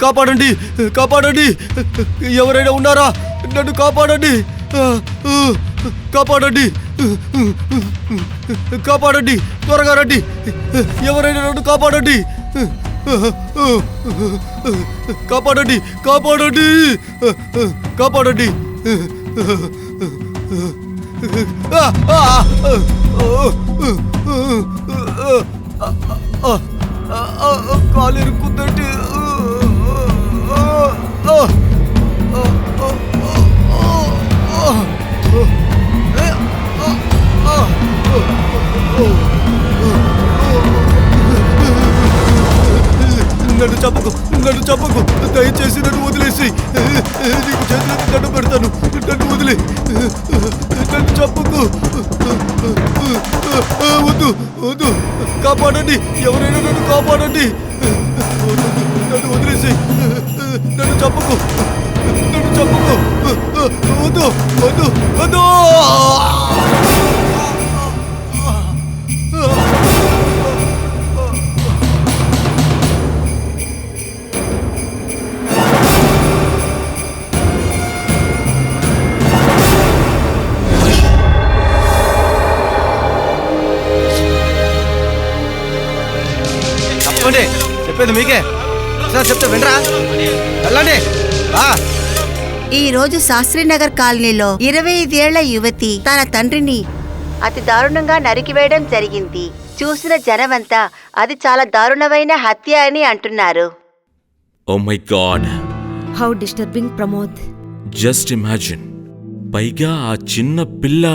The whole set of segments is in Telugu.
కాపాడండి, కాపాడండి, ఎవరైనా ఉన్నారా? నన్ను కాపాడండి, కాపాడండి, కాపాడండి, త్వరగా రండి, ఎవరైనా నన్ను కాపాడండి, కాపాడండి, కాపాడండి, కాపాడండి. కాలు ఇరుక్కుందండి. నన్ను చంపకు, నన్ను చంపకు, దయచేసి నన్ను వదిలేసి, నీకు చేతులకు దండం పెడతాను, నన్ను వదిలే, నన్ను చంపకు, వద్దు వద్దు, కాపాడండి, ఎవరైనా నన్ను కాపాడండి, నన్ను వదిలేసి, నన్ను చంపకు, నన్ను చంపకు, వద్దు వద్దు వద్దు. చెప్పేది మీకే సార్, చెప్తే వినరా? వెళ్ళండి. ఈ రోజు శాస్త్రీనగర్ కాలనీలో 25 ఏళ్ల యువతి తన తండ్రిని అతి దారుణంగా నరికివేయడం జరిగింది. చూసిన జనమంతా అది చాలా దారుణమైన హత్య అని అంటున్నారు. Oh my god, how disturbing Pramod. Just imagine, పైగా ఆ చిన్న పిల్ల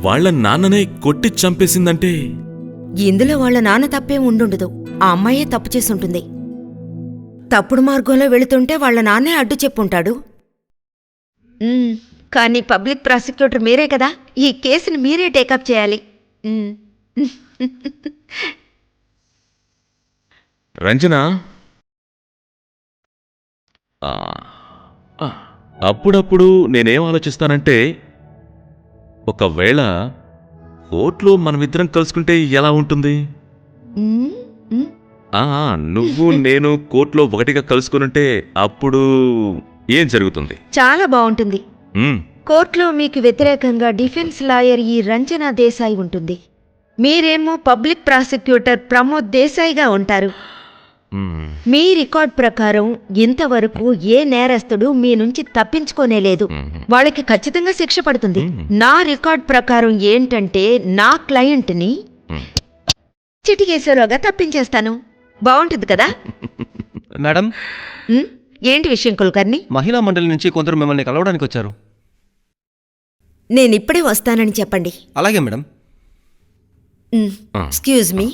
వాళ్ళ నాన్ననే కొట్టి చంపేసిందంటే ఇందులో వాళ్ళ నాన్న తప్పేం ఉండుండదు. ఆ అమ్మాయే తప్పు చేసుంటుంది. తప్పుడు మార్గంలో వెళుతుంటే వాళ్ళ నాన్నే అడ్డు చెప్పుంటాడు. కానీ పబ్లిక్ ప్రాసిక్యూటర్ మీరే కదా, ఈ కేసుని మీరే టేకప్ చేయాలి. రంజన, అప్పుడప్పుడు నేనేం ఆలోచిస్తానంటే, ఒకవేళ కోర్టులో మనమిద్దరం కలుసుకుంటే ఎలా ఉంటుంది? నువ్వు నేను కోర్టులో ఒకటిగా కలుసుకునుంటే అప్పుడు ఏం జరుగుతుంది? చాలా బాగుంటుంది. కోర్టులో మీకు వ్యతిరేకంగా డిఫెన్స్ లాయర్ ఈ రంజనా దేశాయి ఉంటుంది. మీరేమో పబ్లిక్ ప్రాసిక్యూటర్ ప్రమోద్ దేశాయిగా ఉంటారు. మీ రికార్డ్ ప్రకారం ఇంతవరకు ఏ నేరస్తుడు మీ నుంచి తప్పించుకోనేలేదు. వాళ్ళకి ఖచ్చితంగా శిక్ష పడుతుంది. నా రికార్డ్ ప్రకారం ఏంటంటే, నా క్లయింట్ని చిటికేసేలోగా తప్పించేస్తాను. బాగుంటుంది కదా? మేడం, ఏంటి విషయం కుల్కర్ణి? మహిళా మండలి నుంచి కొందరు మిమ్మల్ని కలవడానికి వచ్చారు. నేనిప్పుడే వస్తానని చెప్పండి. అలాగే మేడం. Excuse me.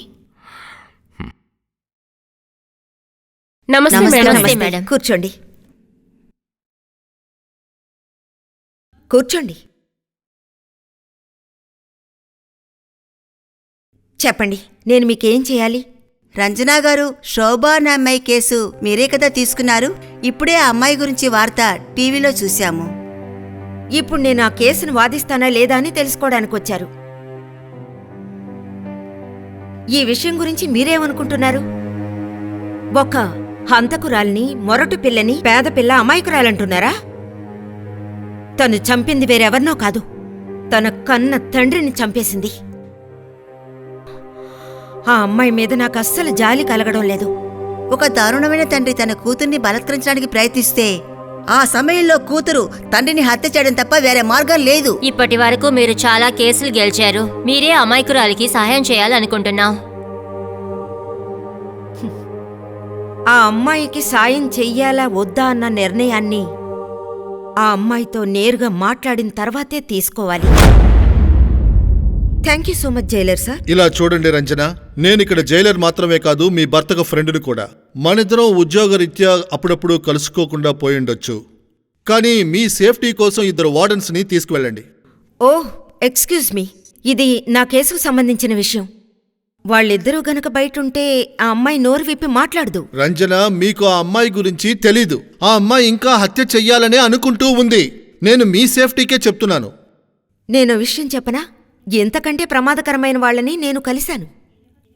నమస్తే మేడం. కూర్చోండి, కూర్చోండి. చెప్పండి, నేను మీకేం చేయాలి? రంజనా గారు, శోభా అనే అమ్మాయి కేసు మీరే కదా తీసుకున్నారు? ఇప్పుడే ఆ అమ్మాయి గురించి వార్త టీవీలో చూశాము. ఇప్పుడు నేను ఆ కేసును వాదిస్తానా లేదా అని తెలుసుకోవడానికి వచ్చారు. ఈ విషయం గురించి మీరేమనుకుంటున్నారు? ఒక హంతకురాల్ని, మొరటు పిల్లని పేద పిల్ల అమాయకురాలంటున్నారా? తను చంపింది వేరెవరినో కాదు, తన కన్న తండ్రిని చంపేసింది. ఆ అమ్మాయి మీద నాకు అస్సలు జాలి కలగడం లేదు. ఒక దారుణమైన తండ్రి తన కూతుర్ని బలత్కరించడానికి ప్రయత్నిస్తే ఆ సమయంలో కూతురు తండ్రిని హత్య చేయడం తప్ప వేరే మార్గం లేదు. ఇప్పటి వరకు మీరు చాలా కేసులు గెలిచారు. మీరే అమాయకురాలికి సహాయం చేయాలనుకుంటున్నాం. ఆ అమ్మాయికి సాయం చెయ్యాలా వద్దా అన్న నిర్ణయాన్ని ఆ అమ్మాయితో నేరుగా మాట్లాడిన తర్వాతే తీసుకోవాలి. Thank you so much Jailer sir. ఇలా చూడండి రంజన, నేనిక్కడ జైలర్ మాత్రమే కాదు, మీ భర్తకు ఫ్రెండ్ని కూడా. మనిద్దరం ఉద్యోగరీత్యా అప్పుడప్పుడు కలుసుకోకుండా పోయిండొచ్చు. కానీ మీ సేఫ్టీ కోసం 2 వార్డెన్స్ని తీసుకువెళ్ళండి. ఓహ్, ఎక్స్క్యూజ్ మీ, ఇది నా కేసుకు సంబంధించిన విషయం. వాళ్ళిద్దరూ గనక బయటుంటే ఆ అమ్మాయి నోరు విప్పి మాట్లాడదు. రంజన, మీకు ఆ అమ్మాయి గురించి తెలీదు. ఆ అమ్మాయి ఇంకా హత్య చెయ్యాలనే అనుకుంటూ ఉంది. నేను మీ సేఫ్టీకే చెప్తున్నాను. నేను విషయం చెప్పనా? ఎంతకంటే ప్రమాదకరమైన వాళ్ళని నేను కలిశాను.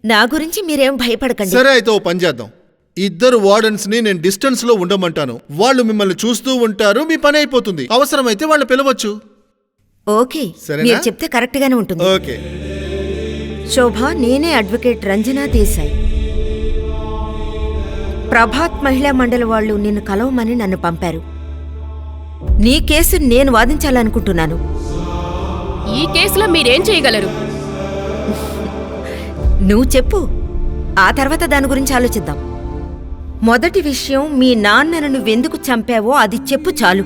నా గురించి మీరేం భయపడకండి. సరే, అయితే ఓ పని చేద్దాం. ఇద్దరు వార్డెన్స్ ని నేను డిస్టెన్స్ లో ఉండమంటాను. వాళ్ళు మిమ్మల్ని చూస్తూ ఉంటారు, మీ పని అయిపోతుంది. అవసరమైతే వాళ్ళు పిలవచ్చు. ఓకే, సరేనా? మీరు చెప్తే కరెక్ట్ గానే ఉంటుంది. ఓకే. శోభ, నేనే అడ్వకేట్ రంజనా దేశాయ్. ప్రభాత్ మహిళా మండలి వాళ్ళు నిన్ను కలవమని నన్ను పంపారు. నీ కేసు నేను వాదించాలనుకుంటున్నాను. ఈ కేసులో మీరేం చేయగలరు? నువ్వు చెప్పు, ఆ తర్వాత దాని గురించి ఆలోచిద్దాం. మొదటి విషయం, మీ నాన్నను నువ్వెందుకు చంపావో అది చెప్పు చాలు.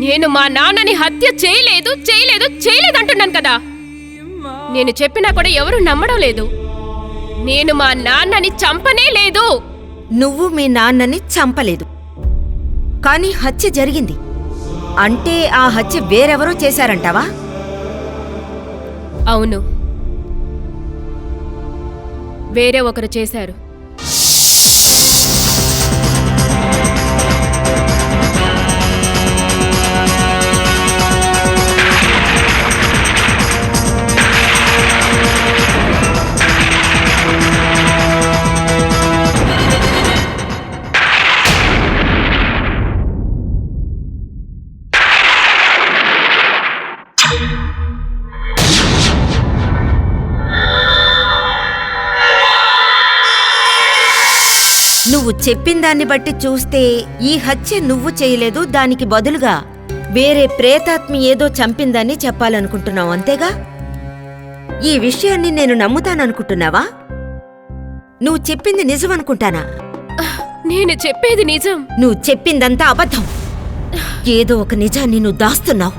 నేను మా నాన్నని హత్య చేయలేదు అంటున్నాను కదా. నేను చెప్పినా కూడా ఎవరు నమ్మడం లేదు. నేను మా నాన్నని చంపనే లేదు. నువ్వు మీ నాన్నని చంపలేదు, కానీ హత్య జరిగింది. అంటే ఆ హత్య వేరెవరో చేశారంటావా? అవును, వేరే ఒకరు చేశారు. నువ్వు చెప్పిన దాన్ని బట్టి చూస్తే ఈ హత్య నువ్వు చేయలేదు, దానికి బదులుగా వేరే ప్రేతాత్మ ఏదో చంపిందని చెప్పాలనుకుంటున్నావు, అంతేగా? ఈ విషయాన్ని నేను నమ్ముతాననుకుంటున్నావా? నువ్వు చెప్పింది నిజమనుకుంటానా? నేను చెప్పేది నిజం. నువ్వు చెప్పిందంతా అబద్ధం. ఏదో ఒక నిజాన్ని నువ్వు దాస్తున్నావు.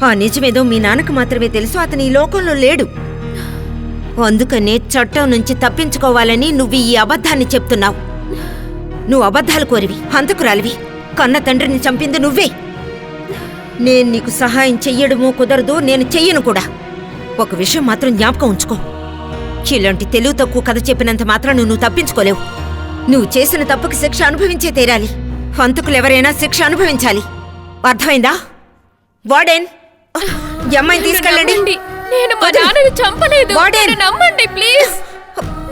ఆ నిజమేదో మీ నాన్నకు మాత్రమే తెలుసు, అతను ఈ లోకంలో లేడు. అందుకనే చట్టం నుంచి తప్పించుకోవాలని నువ్వు ఈ అబద్ధాన్ని చెప్తున్నావు. నువ్వు అబద్ధాలు కోరివి, హంతకురాలివి. కన్న తండ్రిని చంపింది నువ్వే. నేను నీకు సహాయం చెయ్యడమో కుదరదు, నేను చెయ్యను కూడా. ఒక విషయం మాత్రం జ్ఞాపకం ఉంచుకో, ఇలాంటి తెలివి తక్కువ కథ చెప్పినంత మాత్రం నువ్వు తప్పించుకోలేవు. నువ్వు చేసిన తప్పుకి శిక్ష అనుభవించే తీరాలి. హంతకులెవరైనా శిక్ష అనుభవించాలి, అర్థమైందా? వార్డెన్, ఈ అమ్మాయిని తీసుకెళ్ళండి. నేను మా నాన్నని చంపలేదు. నమ్మండి ప్లీజ్.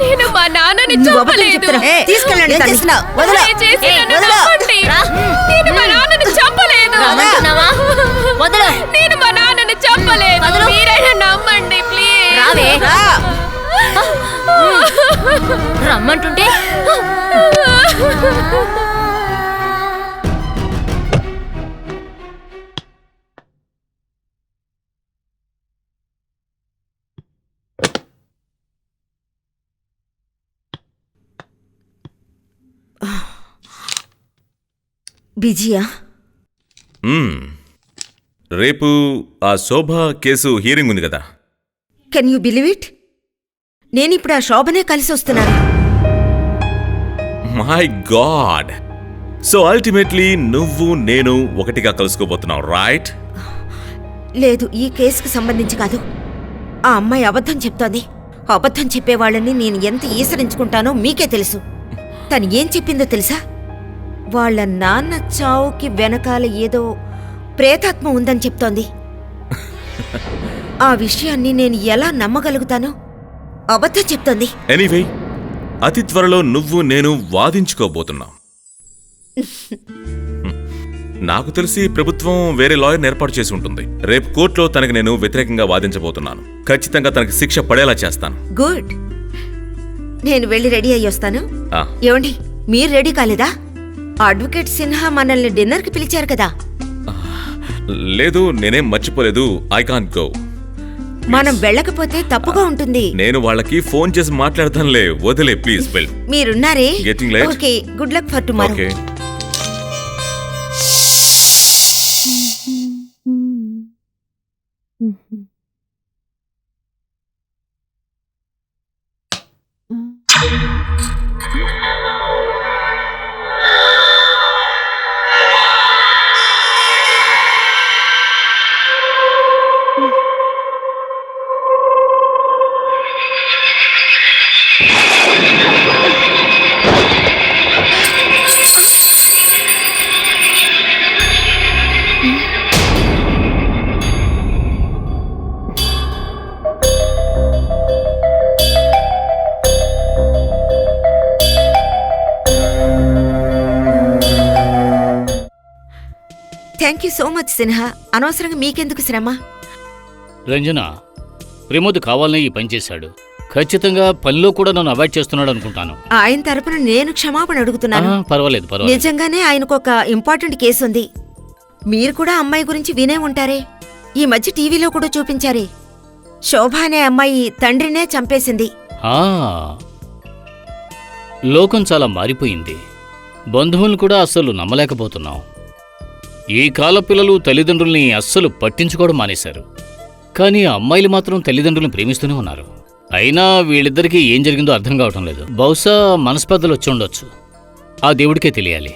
నేను మా నాన్నని చంపలేదు. తీసుకెళ్ళండి. నేను మా నాన్నని చంపలేదు. నేను మా నాన్నని చంపలేదు. మీరైనా నమ్మండి ప్లీజ్. రావే, రమ్మంటుంటే బిజియా? రేపు ఆ శోభ కేసు హియరింగ్ ఉంది కదా. Can you believe it? నేనిప్పుడు ఆ శోభనే కలిసి వస్తున్నాను. My God! సో అల్టిమేట్లీ నువ్వు నేను ఒకటిగా కలుసుకోబోతున్నావు, రైట్? లేదు, ఈ కేసుకు సంబంధించి కాదు. ఆ అమ్మాయి అబద్ధం చెప్తోంది. అబద్ధం చెప్పేవాళ్ళని నేను ఎంత ఈసరించుకుంటానో మీకే తెలుసు. తను ఏం చెప్పిందో తెలుసా? వాళ్ళ నాన్న చావుకి వెనకాల ఏదో ప్రేతాత్మ ఉందని చెప్తోంది. ఆ విషయాన్ని నేను ఎలా నమ్మగలుగుతాను? అబద్ధం చెప్తోంది. ఎనీవే, అతి త్వరలో నువ్వు నేను వాదించుకోబోతున్నాం. నాకు తెలిసి ప్రభుత్వం వేరే లాయర్ని ఏర్పాటు చేసి ఉంటుంది. రేపు కోర్టులో తనకి నేను వ్యతిరేకంగా వాదించబోతున్నాను. ఖచ్చితంగా తనకి శిక్ష పడేలా చేస్తాను. గుడ్. నేను వెళ్ళి రెడీ అయ్యి వస్తాను. ఆ. ఏమండి, మీరు రెడీ కాలేదా? అడ్వకేట్ సిన్హా మనల్ని డిన్నర్కి పిలిచారు కదా. లేదు, నేనేం మర్చిపోలేదు. I can't go. మనం వెళ్ళకపోతే తప్పుగా ఉంటుంది. నేను వాళ్ళకి ఫోన్ చేసి మాట్లాడతానులే. వదిలే ప్లీజ్. వెల్, మీరున్నారే. Getting late? Okay, good luck for tomorrow. Okay. Thank you so much Sinha. అనవసరంగా మీకెందుకు శ్రమ? రంజన, ప్రమోద్ కావాలనే ఈ పని చేశాడు. ఖచ్చితంగా పనిలో కూడా నన్ను అవాయిడ్ చేస్తున్నాడు అనుకుంటాను. ఆయన తరపున నేను క్షమాపణ అడుగుతున్నాను. పర్వాలేదు పర్వాలేదు. నిజంగానే ఆయనకు ఒక ఇంపార్టెంట్ కేసు ఉంది. మీరు కూడా అమ్మాయి గురించి వినే ఉంటారే. ఈ మధ్య టీవీలో కూడా చూపించారే. శోభ అనే అమ్మాయి తండ్రినే చంపేసింది. ఆ, లోకం చాలా మారిపోయింది. బంధువులను కూడా అస్సలు నమ్మలేకపోతున్నాం. ఈ కాల పిల్లలు తల్లిదండ్రుల్ని అస్సలు పట్టించుకోవడం మానేశారు. కానీ అమ్మాయిలు మాత్రం తల్లిదండ్రులను ప్రేమిస్తూనే ఉన్నారు. అయినా వీళ్ళిద్దరికీ ఏం జరిగిందో అర్థం కావటం లేదు. బహుశా మనస్పర్ధలు వచ్చి ఉండొచ్చు. ఆ దేవుడికే తెలియాలి.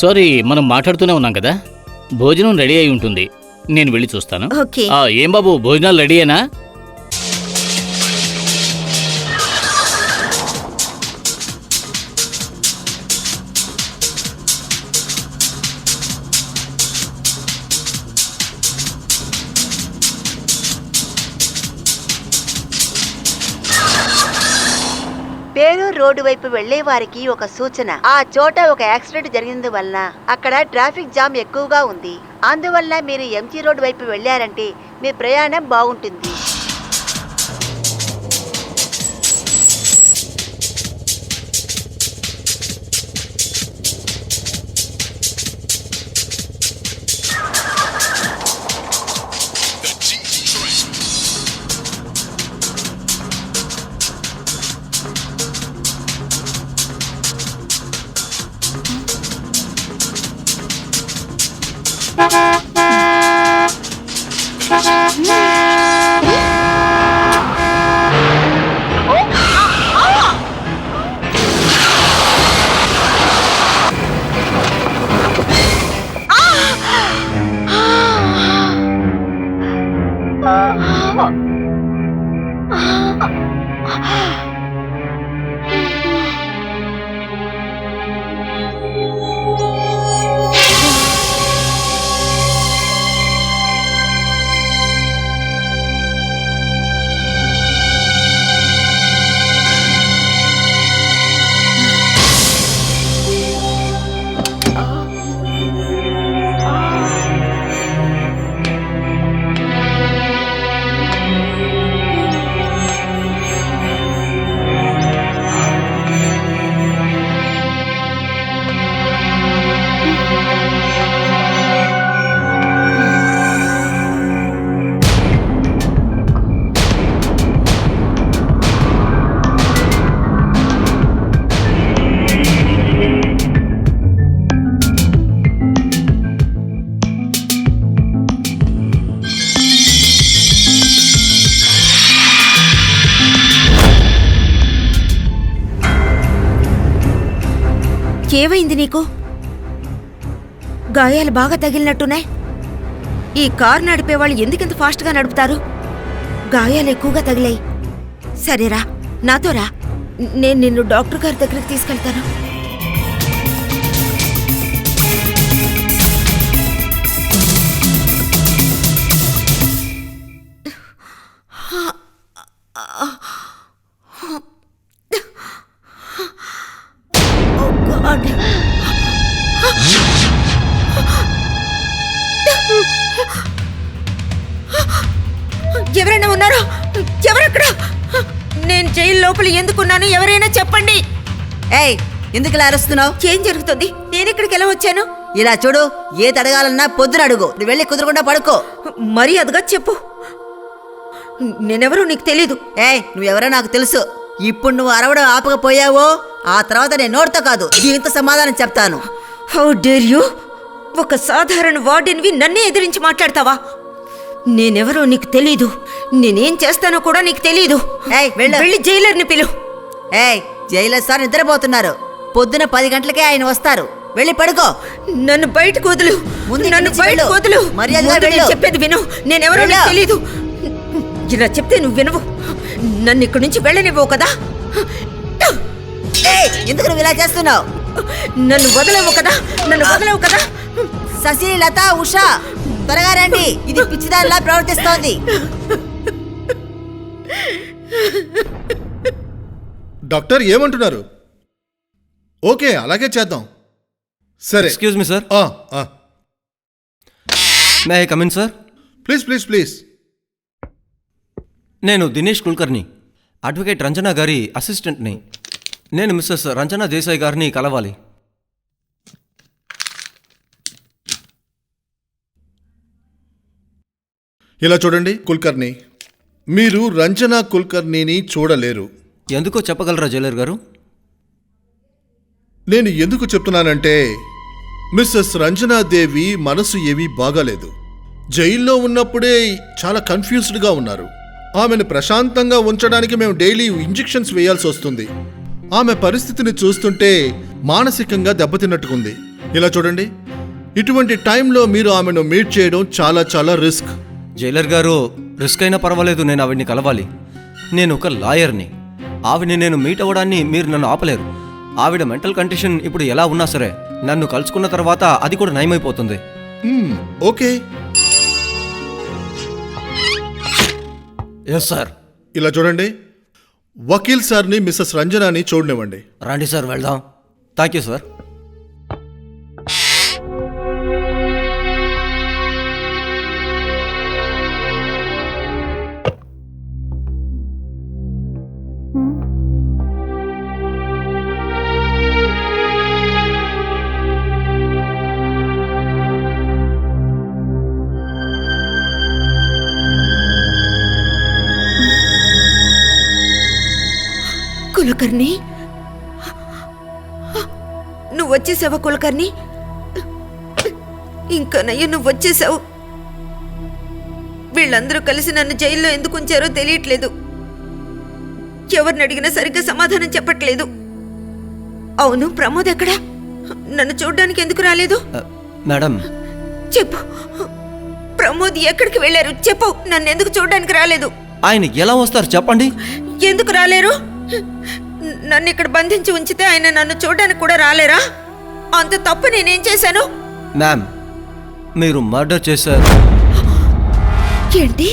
సారీ, మనం మాట్లాడుతూనే ఉన్నాం కదా. భోజనం రెడీ అయి ఉంటుంది, నేను వెళ్ళి చూస్తాను. ఓకే. ఏం బాబు, భోజనాలు రెడీయేనా? పేరూరు రోడ్డు వైపు వెళ్లే వారికి ఒక సూచన. ఆ చోట ఒక యాక్సిడెంట్ జరిగినందువలన అక్కడ ట్రాఫిక్ జామ్ ఎక్కువగా ఉంది. అందువల్ల మీరు ఎంజీ రోడ్ వైపు వెళ్లారంటే మీ ప్రయాణం బాగుంటుంది. ఏమైంది నీకు? గాయాలు బాగా తగిలినట్టున్నాయి. ఈ కారు నడిపేవాళ్ళు ఎందుకంత ఫాస్ట్గా నడుపుతారు? గాయాలు ఎక్కువగా తగిలాయి. సరేరా, నాతో రా, నేను నిన్ను డాక్టర్ గారి దగ్గరికి తీసుకెళ్తాను. ఎవరైనా ఉన్నారా? ఎవరక్కడ? నేను జైలు లోపల ఎందుకున్నాను? ఎవరైనా చెప్పండి. ఏయ్, ఎందుకు ఇలా అరుస్తున్నావు? ఏం జరుగుతుంది? నేను ఇక్కడికి ఎలా వచ్చాను? ఇలా చూడు, ఏది అడగాలన్నా పొద్దున అడుగు. నువ్వు వెళ్ళి కుదరకుండా పడుకో. మరి అదిగా చెప్పు. నేనెవరో నీకు తెలీదు. ఏయ్, నువ్వెవరో నాకు తెలుసు. ఇప్పుడు నువ్వు అరవడం ఆపకపోయావో ఆ తర్వాత నేను నోటితో కాదు దీంతో సమాధానం చెప్తాను. How dare you! ఒక సాధారణ వార్డెన్వి నన్నే ఎదిరించి మాట్లాడతావా? నేనెవరో నీకు తెలీదు. నేనేం చేస్తానో కూడా నీకు తెలీదు. ఏయ్, వెళ్ళి జైలర్ని పిలు. ఏయ్, జైలర్ సార్ నిద్రపోతున్నారు. పొద్దున 10 గంటలకే ఆయన వస్తారు. వెళ్ళి పడుకో. నన్ను బయటకు వదులు. ముందు నన్ను నుంచి బయటకు వెళ్ళు. వదులు. మర్యాదగా ముందు నేను వెళ్ళు. చెప్పేది విను. నేనెవరో నీకు వెళ్ళు. తెలీదు. ఇలా చెప్తే నువ్వు వినవు. నన్ను ఇక్కడి నుంచి వెళ్ళనివ్వవు కదా? ఏయ్, ఎందుకు నువ్వు ఇలా చేస్తున్నావు? నన్ను వదలవు కదా? నన్ను వదలవు కదా? శశి, లత, ఉషా, త్వరగా రండి. ఇది పిచ్చిదానిలా ప్రవర్తిస్తోంది. డాక్టర్ ఏమంటున్నారు? ఓకే, అలాగే చేద్దాం. సరే. Excuse me sir. ఆ, ఆ. May I come in sir? Please please please. నేను దినేష్ కుల్కర్ని, అడ్వకేట్ రంజనా గారి అసిస్టెంట్ని. నేను మిస్సెస్ రంజనా దేశాయ్ గారిని కలవాలి. ఇలా చూడండి కుల్కర్ని, మీరు రంజనా కుల్కర్నీని చూడలేరు. ఎందుకో చెప్పగలరా జైలర్ గారు? నేను ఎందుకు చెప్తున్నానంటే మిస్సెస్ రంజనాదేవి మనసు ఏమీ బాగాలేదు. జైల్లో ఉన్నప్పుడే చాలా కన్ఫ్యూజ్డ్గా ఉన్నారు. ఆమెను ప్రశాంతంగా ఉంచడానికి మేము డైలీ ఇంజెక్షన్స్ వేయాల్సి వస్తుంది. ఆమె పరిస్థితిని చూస్తుంటే మానసికంగా దెబ్బతిన్నట్టుకుంది. ఇలా చూడండి, ఇటువంటి టైంలో మీరు ఆమెను మీట్ చేయడం చాలా చాలా రిస్క్. జైలర్ గారు, రిస్క్ అయినా పర్వాలేదు, నేను ఆవిడ్ని కలవాలి. నేను ఒక లాయర్ని. ఆవిడ్ని నేను మీట్ అవ్వడాన్ని మీరు నన్ను ఆపలేరు. ఆవిడ మెంటల్ కండిషన్ ఇప్పుడు ఎలా ఉన్నా సరే నన్ను కలుసుకున్న తర్వాత అది కూడా నయమైపోతుంది. ఓకే. Yes sir. ఇలా చూడండి, వకీల్ సార్ని మిస్సెస్ రంజనాని చూడనివ్వండి. రండి సార్, వెళ్దాం. Thank you sir. కులకర్ణి, నువ్వు వచ్చేసావా కులకర్ణి? ఇంకా నయ్య నువ్వు వచ్చేసావు. వీళ్ళందరూ కలిసి నన్ను జైల్లో ఎందుకు ఉంచారో తెలియట్లేదు. ఎవరిని అడిగినా సరిగ్గా సమాధానం చెప్పట్లేదు. అవును, ప్రమోద్ ఎక్కడా? నన్ను చూడ్డానికి ఎందుకు రాలేదు? మేడం, చెప్పు, ప్రమోద్ ఎక్కడికి వెళ్ళారు? చెప్పు, నన్ను ఎందుకు చూడ్డానికి రాలేదు? ఆయన ఎలా వస్తారు చెప్పండి. ఎందుకు రాలేరు? నన్ను ఇక్కడ బంధించి ఉంచితే ఆయన నన్ను చూడడానికి కూడా రాలేరా? అంత తప్పు నేనేం చేశాను? మ్యామ్, మీరు మర్డర్ చేశారు. ఏంటి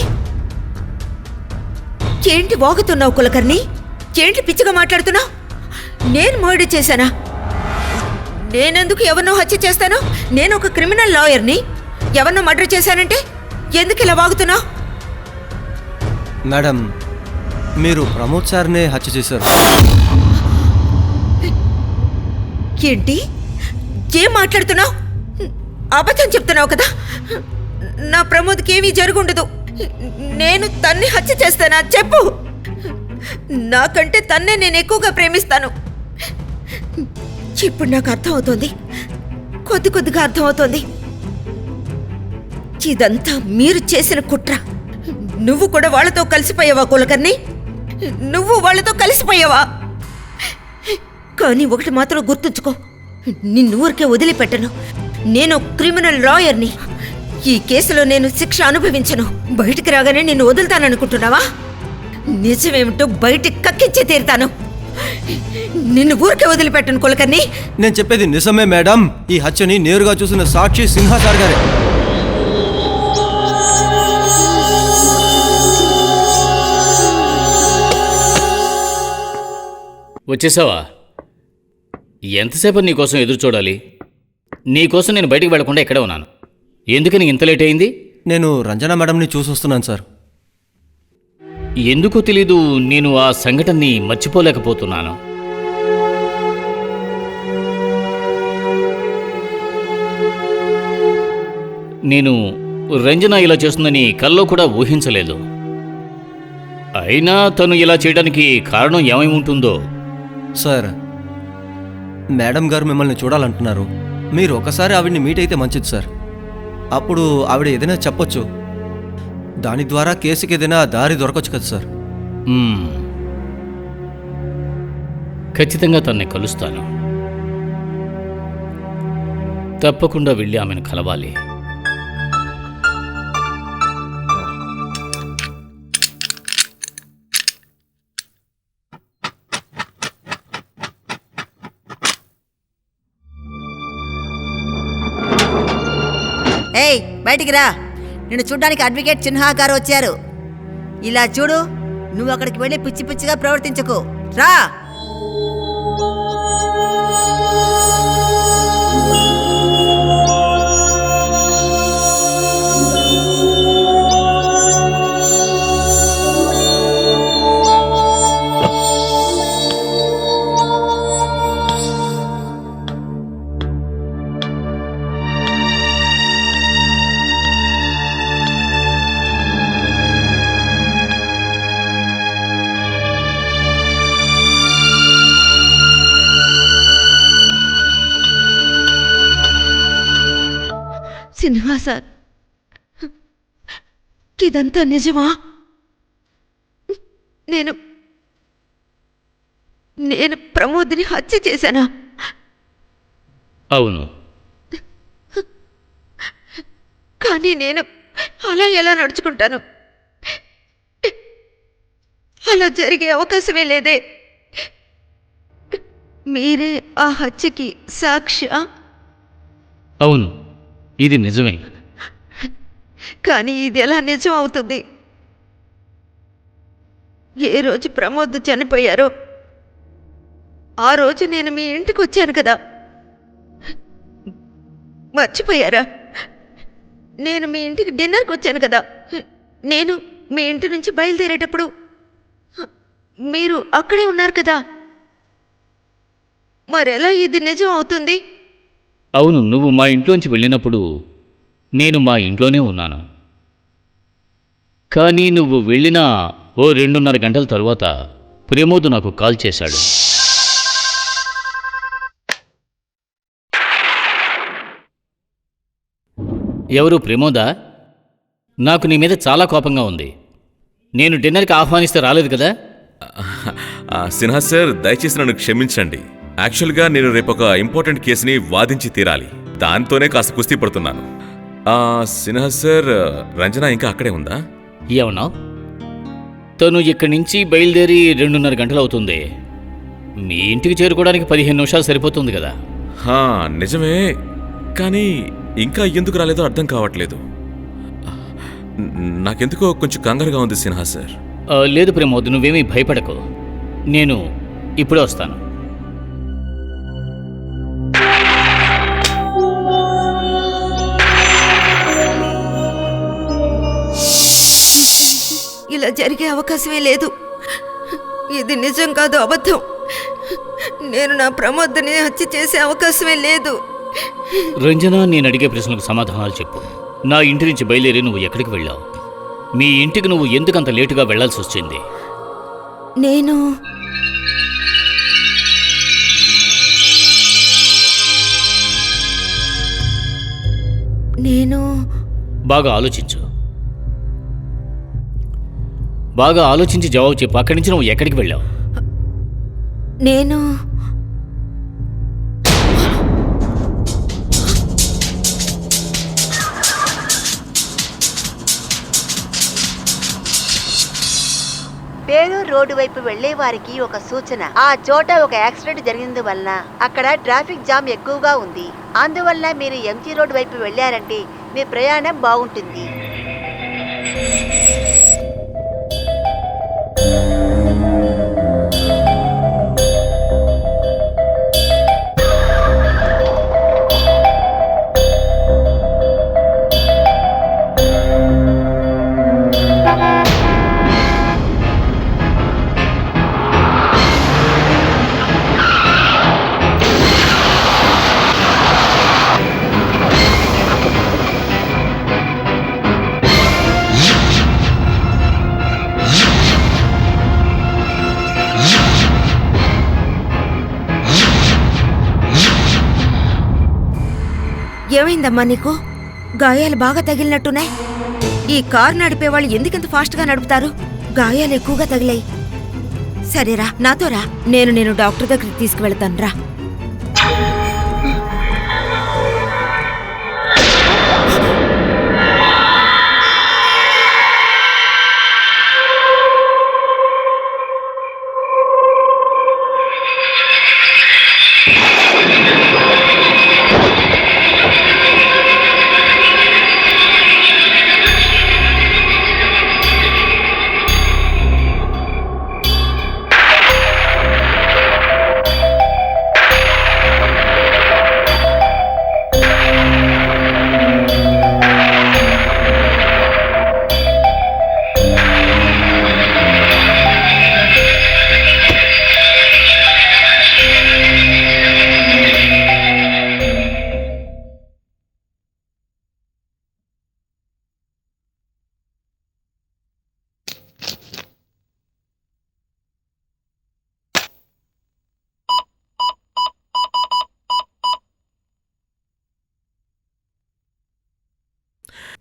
ఏంటి వాగుతున్నావు కులకర్ణి? ఏంటి పిచ్చిగా మాట్లాడుతున్నావు? నేను మర్డర్ చేశానా? నేనెందుకు ఎవరినో హత్య చేస్తాను? నేను ఒక క్రిమినల్ లాయర్ని. ఎవరినో మర్డర్ చేశానంటే ఎందుకు ఇలా వాగుతున్నావు? మేడం, మీరు ప్రమోద్ సార్నే హత్య చేశారు. ఏంటి? ఏం మాట్లాడుతున్నావు? అబద్ధం చెప్తున్నావు కదా? నా ప్రమోద్కి ఏమీ జరుగుండదు. నేను తన్ని హత్య చేస్తానా? చెప్పు. నాకంటే తన్నే నేను ఎక్కువగా ప్రేమిస్తాను. ఇప్పుడు నాకు అర్థం అవుతోంది, కొద్దిగా అర్థం అవుతోంది. ఇదంతా మీరు చేసిన కుట్ర. నువ్వు కూడా వాళ్ళతో కలిసిపోయావా కులకర్ణి? నువ్వు వాళ్ళతో కలిసిపోయావా? కానీ ఒకటి మాత్రం గుర్తుంచుకో, నిన్ను ఊరికే వదిలిపెట్టను. నేను క్రిమినల్ లాయర్ని. ఈ కేసులో నేను శిక్ష అనుభవించను. బయటికి రాగానే నిన్ను వదులుతాననుకుంటున్నావా? నిజమేమిటో బయటికి కక్కించే తీరుతాను. నిన్ను ఊరికే వదిలిపెట్టను కులకర్ణి. నేను చెప్పేది నిజమే మేడం. ఈ హత్యని నేరుగా చూసిన సాక్షి సిన్హా సార్ గారే. వచ్చేసావా? ఎంతసేపు నీకోసం ఎదురు చూడాలి? నీకోసం నేను బయటికి వెళ్లకుండా ఇక్కడే ఉన్నాను. ఎందుకని ఇంత లేట్ అయింది? నేను రంజనా మేడంని చూసొస్తున్నాను సార్. ఎందుకో తెలీదు, నేను ఆ సంఘటనని మర్చిపోలేకపోతున్నాను. నేను రంజన ఇలా చేస్తుందని కల్లో కూడా ఊహించలేదు. అయినా తను ఇలా చేయడానికి కారణం ఏమై ఉంటుందో. సార్, మేడం గారు మిమ్మల్ని చూడాలంటున్నారు. మీరు ఒకసారి ఆవిడ్ని మీట్ అయితే మంచిది సార్. అప్పుడు ఆవిడ ఏదైనా చెప్పొచ్చు. దాని ద్వారా కేసుకి ఏదైనా దారి దొరకచ్చు కదా సార్. ఖచ్చితంగా తనని కలుస్తాను. తప్పకుండా వెళ్ళి ఆమెను కలవాలి. ఏయ్, బయటికి రా. నిన్ను చూడ్డానికి అడ్వకేట్ సిన్హా గారు వచ్చారు. ఇలా చూడు, నువ్వు అక్కడికి వెళ్ళి పిచ్చి పిచ్చిగా ప్రవర్తించకు. రా. సిన్హా సార్, ఇదంతా నిజమా? నేను నేను ప్రమోద్ని హత్య చేశానా? అవును. కానీ నేను అలా ఎలా నడుచుకుంటాను? అలా జరిగే అవకాశమే లేదే. మీరే ఆ హత్యకి సాక్ష్య? అవును, ఇది నిజమే. కానీ ఇది ఎలా నిజం అవుతుంది? ఏ రోజు ప్రమోద్ చనిపోయారో ఆ రోజు నేను మీ ఇంటికి వచ్చాను కదా, మర్చిపోయారా? నేను మీ ఇంటికి డిన్నర్కి వచ్చాను కదా. నేను మీ ఇంటి నుంచి బయలుదేరేటప్పుడు మీరు అక్కడే ఉన్నారు కదా. మరెలా ఇది నిజం అవుతుంది? అవును, నువ్వు మా ఇంట్లోంచి వెళ్ళినప్పుడు నేను మా ఇంట్లోనే ఉన్నాను. కానీ నువ్వు వెళ్ళిన ఓ 2.5 గంటల తరువాత ప్రమోద్ నాకు కాల్ చేశాడు. ఎవరు? ప్రమోదా? నాకు నీ మీద చాలా కోపంగా ఉంది. నేను డిన్నర్కి ఆహ్వానిస్తే రాలేదు కదా? సిన్హా సార్, దయచేసి నన్ను క్షమించండి. యాక్చువల్గా నేను రేపు ఒక ఇంపార్టెంట్ కేసుని వాదించి తీరాలి. దాంతోనే కాస్త కుస్తీ పడుతున్నాను. సిన్హా సార్, రంజన ఇంకా అక్కడే ఉందా? ఏమన్నావు? తను ఇక్కడి నుంచి బయలుదేరి 2.5 గంటలు అవుతుంది. మీ ఇంటికి చేరుకోవడానికి 15 నిమిషాలు సరిపోతుంది కదా. నిజమే, కానీ ఇంకా ఎందుకు రాలేదో అర్థం కావట్లేదు. నాకెందుకో కొంచెం కంగారుగా ఉంది సిన్హా సార్. లేదు ప్రమోద్, నువ్వేమీ భయపడకు. నేను ఇప్పుడే వస్తాను. ఇలా జరిగే అవకాశమే లేదు. ఇది నిజం కాదు, అబద్ధం. నేను నా ప్రమోద్ని హత్య చేసే అవకాశమే లేదు. రంజన, నేను అడిగే ప్రశ్నలకు సమాధానాలు చెప్పు. నా ఇంటి నుంచి బయలుదేరి నువ్వు ఎక్కడికి వెళ్ళావు? మీ ఇంటికి నువ్వు ఎందుకంత లేటుగా వెళ్లాల్సి వచ్చింది? నేను బాగా ఆలోచించు. బాగా ఆలోచించి జవాబు చెప్పు. అక్కడి నుంచి నువ్వు ఎక్కడికి వెళ్ళావు? నేను బేలూరు రోడ్డు వైపు వెళ్లే వారికి ఒక సూచన. ఆ చోట ఒక యాక్సిడెంట్ జరిగినందువల్ల అక్కడ ట్రాఫిక్ జామ్ ఎక్కువగా ఉంది. అందువల్ల మీరు ఎంజీ రోడ్డు వైపు వెళ్లారంటే మీ ప్రయాణం బాగుంటుంది. ఏమైందమ్మా నీకు? గాయాలు బాగా తగిలినట్టున్నాయి. ఈ కారు నడిపే వాళ్ళు ఎందుకంత ఫాస్ట్గా నడుపుతారు? గాయాలు ఎక్కువగా తగిలాయి. సరేరా, నాతో రా. నేను డాక్టర్ దగ్గరికి తీసుకువెళ్తాను రా.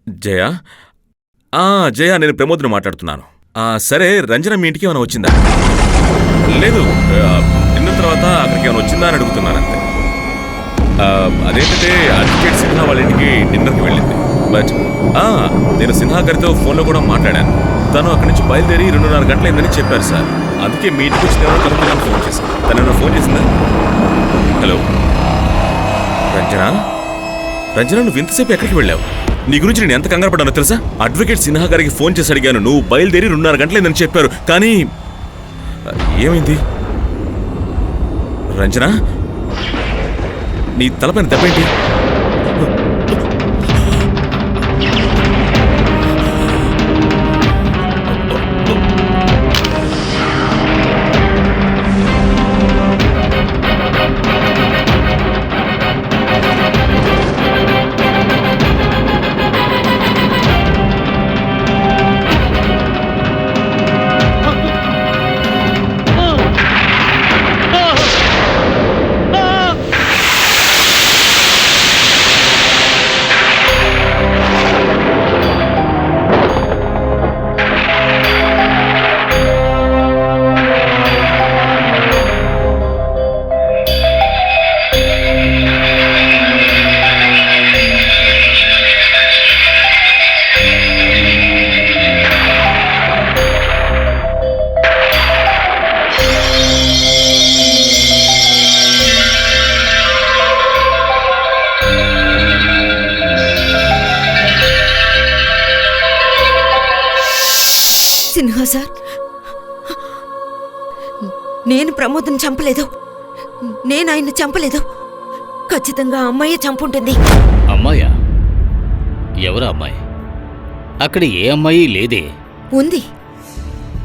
జయ జయ, నేను ప్రమోద్ని మాట్లాడుతున్నాను. సరే, రంజన మీ ఇంటికి ఏమైనా వచ్చిందా? లేదు, డిన్నర్ తర్వాత అక్కడికి ఏమైనా వచ్చిందా అని అడుగుతున్నాను అంతే. అదేంటంటే అడ్వకేట్ సిన్హా వాళ్ళ ఇంటికి డిన్నర్కి వెళ్ళింది. బట్ నేను సిన్హా గారితో ఫోన్లో కూడా మాట్లాడాను. తను అక్కడి నుంచి బయలుదేరి 2:30 గంటలైందని చెప్పారు సార్. అందుకే మీ ఇంటికి వచ్చిన ఎవరో కనుక్కున్నాను ఫోన్ చేశాను. తను ఏమైనా ఫోన్ చేసిందా? హలో రంజన, నువ్వు ఇంతసేపు ఎక్కడికి వెళ్ళావు? నీ గురించి నేను ఎంత కంగారు పడ్డానో తెలుసా? అడ్వకేట్ సిన్హా గారికి ఫోన్ చేసి అడిగాను, నువ్వు బయలుదేరి 2:30 గంటలైందని చెప్పారు. కానీ ఏమైంది? రంజన, నీ తలపైన దెబ్బేంటి? సిన్హా సార్, నేను ప్రమోద్ని చంపలేదు. నేను ఆయన్ని చంపలేదు. ఖచ్చితంగా అమ్మాయి చంపుంటుంది. అమ్మాయా? ఎవరా అమ్మాయి? అక్కడ ఏ అమ్మాయి లేదే.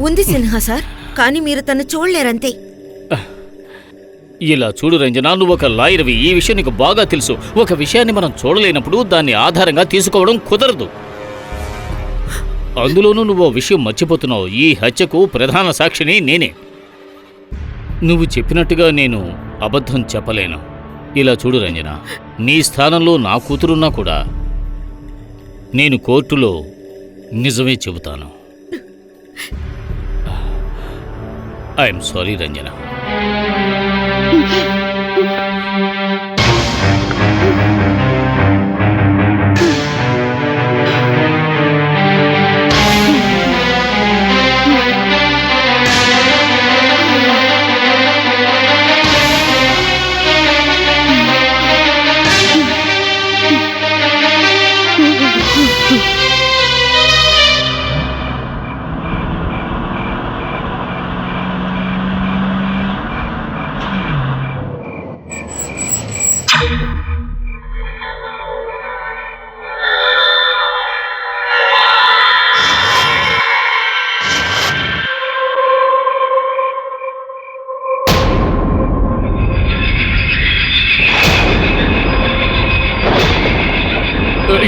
ఉంది సిన్హా సార్, కానీ మీరు తను చూడలేరంతే. ఇలా చూడు రంజన, నువ్వు ఒక లాయర్వి. ఈ విషయం నీకు బాగా తెలుసు. ఒక విషయాన్ని మనం చూడలేనప్పుడు దాన్ని ఆధారంగా తీసుకోవడం కుదరదు. అందులోనూ నువ్వు విషయం మర్చిపోతున్నావు. ఈ హత్యకు ప్రధాన సాక్షిని నేనే. నువ్వు చెప్పినట్టుగా నేను అబద్ధం చెప్పలేను. ఇలా చూడు రంజన, నీ స్థానంలో నా కూతురున్నా కూడా నేను కోర్టులో నిజమే చెబుతాను. I'm sorry Ranjana.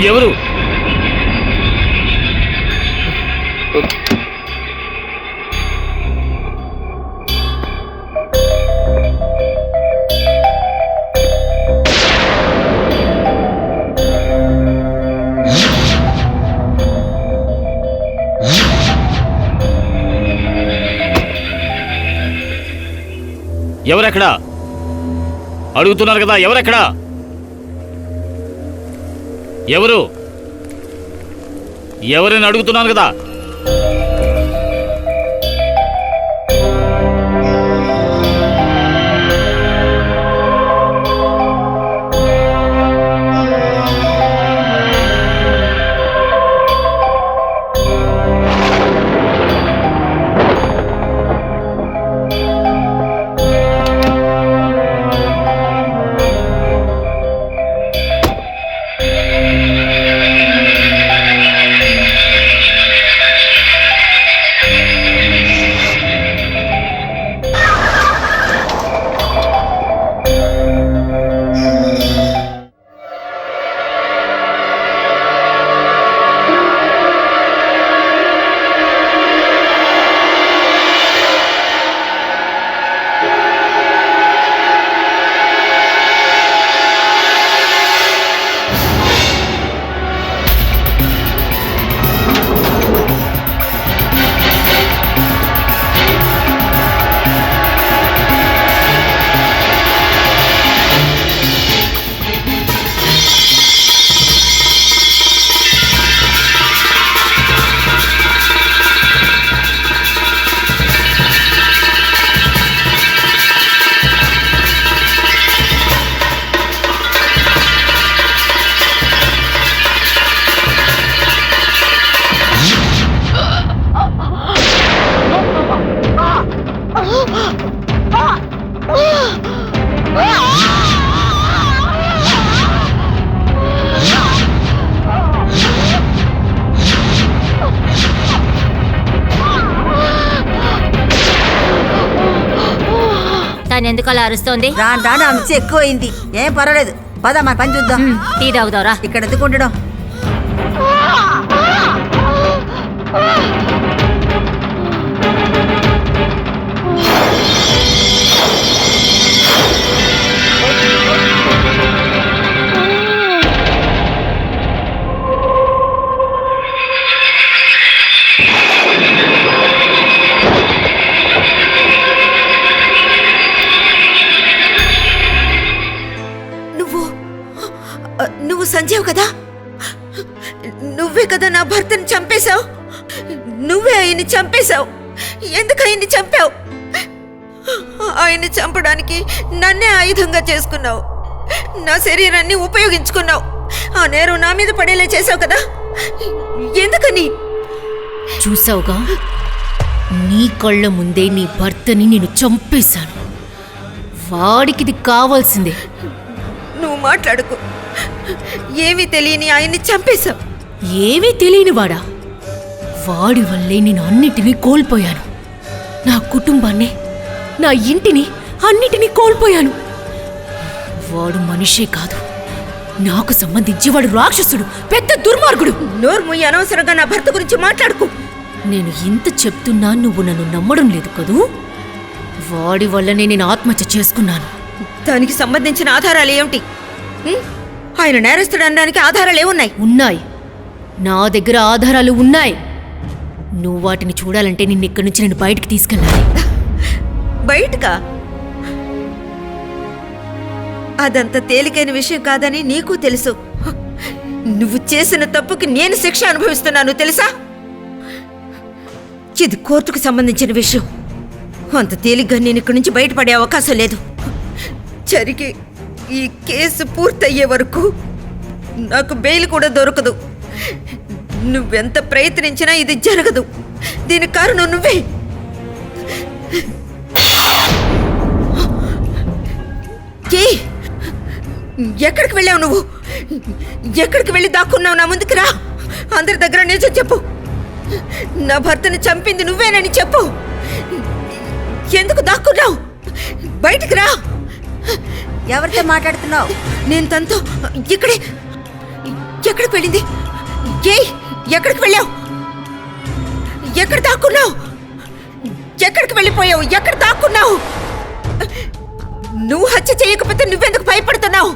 ఎవరు? ఎవరెక్కడా? అడుగుతున్నారు కదా, ఎవరెక్కడా? ఎవరని అడుగుతున్నాను కదా. ఎందుకలా అరుస్తోంది? రాను రాను అంశ ఎక్కువైంది. ఏం పర్వాలేదు, పద మన పని చూద్దాం. టీ తాగుదావురా. ఇక్కడ ఎందుకు ఉండడం? నువ్వు సంజీవ్ కదా? నువ్వే కదా నా భర్తని చంపేశావు. నువ్వే ఆయన్ని చంపేశావు. ఎందుకు ఆయన్ని చంపావు? ఆయన్ని చంపడానికి నన్నే ఆయుధంగా చేసుకున్నావు. నా శరీరాన్ని ఉపయోగించుకున్నావు. ఆ నేరం నా మీద పడేలా చేశావు కదా. ఎందుకని? చూసావుగా, నీ కళ్ళ ముందే నీ భర్తని నేను చంపేశాను. వాడికిది కావాల్సిందే. నువ్వు మాట్లాడుకో. ఏమీ తెలియని ఆయన్ని చంపేశావు. ఏమీ తెలియనివాడా? వాడి వల్లే నేను అన్నిటినీ కోల్పోయాను. నా కుటుంబాన్ని, నా ఇంటిని, అన్నిటినీ కోల్పోయాను. వాడు మనిషే కాదు, నాకు సంబంధించి వాడు రాక్షసుడు, పెద్ద దుర్మార్గుడు. నోరు ముయ్యి, అనవసరంగా నా భర్త గురించి మాట్లాడుకో. నేను ఇంత చెప్తున్నా నువ్వు నన్ను నమ్మడం లేదు కదూ? వాడి వల్లనే నేను ఆత్మహత్య చేసుకున్నాను. దానికి సంబంధించిన ఆధారాలు ఏమిటి? ఆయన నేరస్తుడు అనడానికి ఆధారాలు ఏమున్నాయి? ఉన్నాయి, నా దగ్గర ఆధారాలు ఉన్నాయి. నువ్వు వాటిని చూడాలంటే నిన్ను ఇక్కడి నుంచి నేను బయటికి తీసుకెళ్ళాలి. బయటకా? అదంత తేలికైన విషయం కాదని నీకు తెలుసు. నువ్వు చేసిన తప్పుకి నేను శిక్ష అనుభవిస్తున్నాను తెలుసా? ఇది కోర్టుకు సంబంధించిన విషయం. అంత తేలిగ్గా నేను ఇక్కడి నుంచి బయటపడే అవకాశం లేదు. జరిగి ఈ కేసు పూర్తయ్యే వరకు నాకు బెయిల్ కూడా దొరకదు. నువ్వెంత ప్రయత్నించినా ఇది జరగదు. దీనికి కారణం నువ్వే. ఎక్కడికి వెళ్ళావు నువ్వు? ఎక్కడికి వెళ్ళి దాక్కున్నావు? నా ముందుకు రా. అందరి దగ్గర నిజం చెప్పు. నా భర్తను చంపింది నువ్వేనని చెప్పు. ఎందుకు దాక్కున్నావు? బయటికి రా. ఎవరితో మాట్లాడుతున్నావు? నేను తనతో ఇక్కడే. ఎక్కడికి వెళ్ళింది? ఎక్కడికి వెళ్ళావు? ఎక్కడ దాక్కున్నావు? ఎక్కడికి వెళ్ళిపోయావు? ఎక్కడ దాక్కున్నావు? నువ్వు హత్య చేయకపోతే నువ్వెందుకు భయపడుతున్నావు?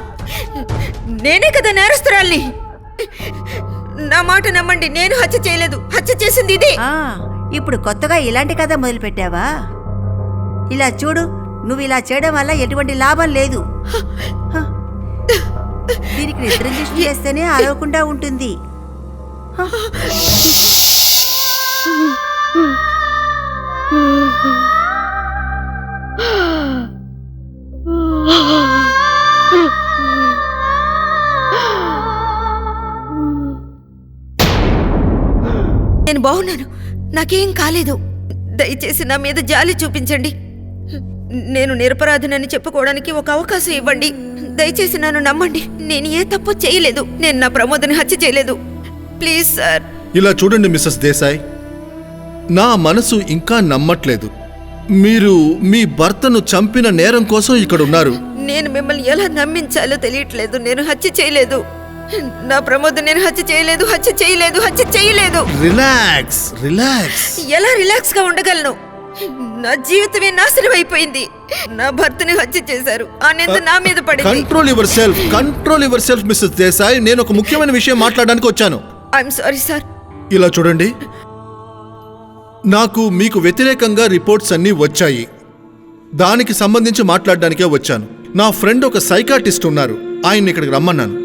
నేనే కదా నేరస్తురాల్ని. నా మాట నమ్మండి, నేను హత్య చేయలేదు. హత్య చేసింది ఇది. ఇప్పుడు కొత్తగా ఇలాంటి కథ మొదలు పెట్టావా? ఇలా చూడు, నువ్వు ఇలా చేయడం వల్ల ఎటువంటి లాభం లేదు. దీనికి నిద్ర దృష్టి చేస్తేనే అరవకుండా ఉంటుంది. నేను బాగున్నాను, నాకేం కాలేదు. దయచేసి నా మీద జాలి చూపించండి. నేను నిరపరాధినని చెప్పుకోవడానికి ఒక అవకాశం ఇవ్వండి. దయచేసి నన్ను నమ్మండి. నేను ఏ తప్పు చేయలేదు. నేను నా ప్రమోదని హత్య చేయలేదు. Please sir. ఇలా చూడండి మిస్సెస్ దేశాయ్, నా మనసు ఇంకా నమ్మట్లేదు. మీరు మీ భర్తను చంపిన నేరం కోసం ఇక్కడ ఉన్నారు. నేను మిమ్మల్ని ఎలా నమ్మించాలో తెలియట్లేదు. నేను హత్య చేయలేదు. నా ప్రమోద్ నేను హత్య చేయలేదు. హత్య చేయలేదు. హత్య చేయలేదు. Relax relax. ఎలా రిలాక్స్ గా ఉండగలను? నా జీవితమే నాశనం అయిపోయింది. నా భర్తని హత్య చేశారు. ఆ నింద నా మీద పడింది. Control yourself Mrs Desai. నేను ఒక ముఖ్యమైన విషయం మాట్లాడడానికి వచ్చాను. I'm sorry sir. ఇలా చూడండి, నాకు మీకు వ్యతిరేకంగా రిపోర్ట్స్ అన్నీ వచ్చాయి. దానికి సంబంధించి మాట్లాడడానికే వచ్చాను. నా ఫ్రెండ్ ఒక సైకాటిస్ట్ ఉన్నారు, ఆయన్ని ఇక్కడికి రమ్మన్నాను.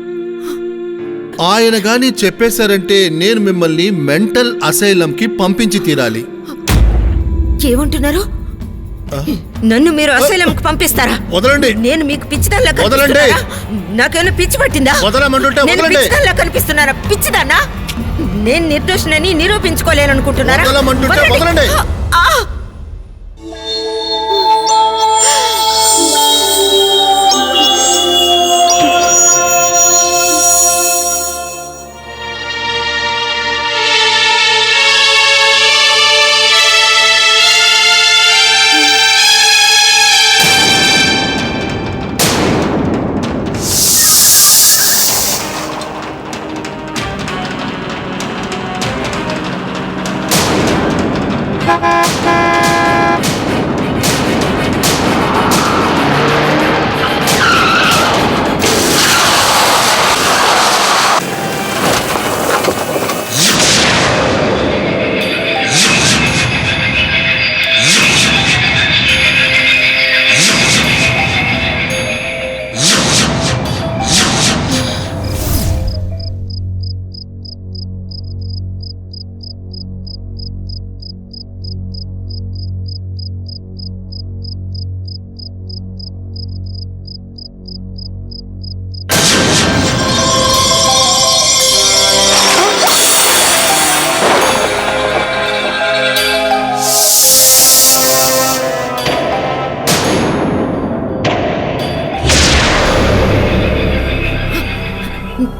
ఆయన గాని చెప్పేశారంటే నేను మిమ్మల్ని మెంటల్ అసైలంకి పంపించి తీరాలి. ఏమంటున్నారు? నన్ను మీరు అసైలంకి పంపిస్తారా? వదలండి. నేను మీకు పిచ్చిదాన్లా కనిపిస్తున్నానా? నాకేమైనా పిచ్చి పట్టిందా? వదలమంటుంటే వదలండి. పిచ్చిదాన్లా కనిపిస్తున్నారా? పిచ్చిదాన్నా? నేను నిర్దోషినని నిరూపించుకోలేననుకుంటున్నారా? వదలమంటుంటే వదలండి.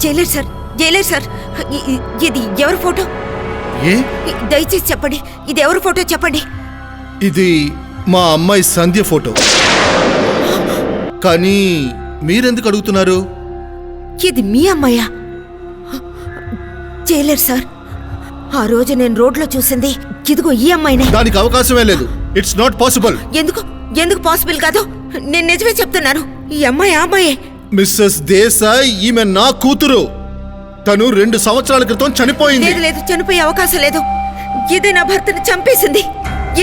జైలర్ సార్, జైలర్ సార్, ఇది ఎవరి ఫోటో? ఏ? దయచేసి చెప్పండి, ఇది ఎవరి ఫోటో చెప్పండి. ఇది మా అమ్మాయి సంధ్య ఫోటో. కానీ మీరెందుకు అడుగుతున్నారు? ఇది మీ అమ్మాయా? జైలర్ సార్, ఆ రోజు నేను రోడ్లో చూసింది ఇదిగో ఈ అమ్మాయినే. దానికి అవకాశమే లేదు. It's not possible. ఎందుకు పాసిబుల్ కాదు? నేను నిజమే చెప్తున్నాను, ఈ అమ్మాయి ఆ అమ్మాయే. మిస్సెస్ దేశాయ్, ఈమె నా కూతురు. తను 2 సంవత్సరాల క్రితం చనిపోయింది. లేదు, చనిపోయే అవకాశం లేదు. ఇదే నా భర్తని చంపేసింది.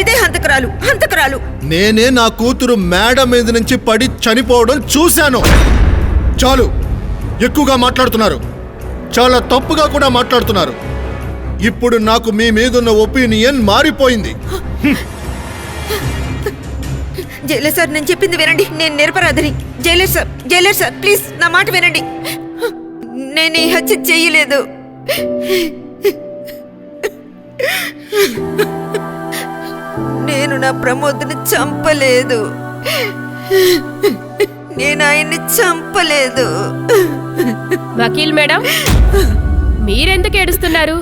ఇదే హంతకురాలు. నేనే నా కూతురు మేడ మీద నుంచి పడి చనిపోవడం చూశాను. చాలు, ఎక్కువగా మాట్లాడుతున్నారు. చాలా తప్పుగా కూడా మాట్లాడుతున్నారు. ఇప్పుడు నాకు మీ మీదున్న ఒపీనియన్ మారిపోయింది. జైలర్ సార్, నేను చెప్పింది వినండి. నేను నిరపరాధిని. జైలర్ సార్ ప్లీజ్ నా మాట వినండి. నేను ఈ హత్య చెయ్యలేదు. నేను నా ప్రమోద్ని చంపలేదు. నేను ఆయన్ని చంపలేదు. వకీల్ మేడం, మీరెందుకు ఏడుస్తున్నారు?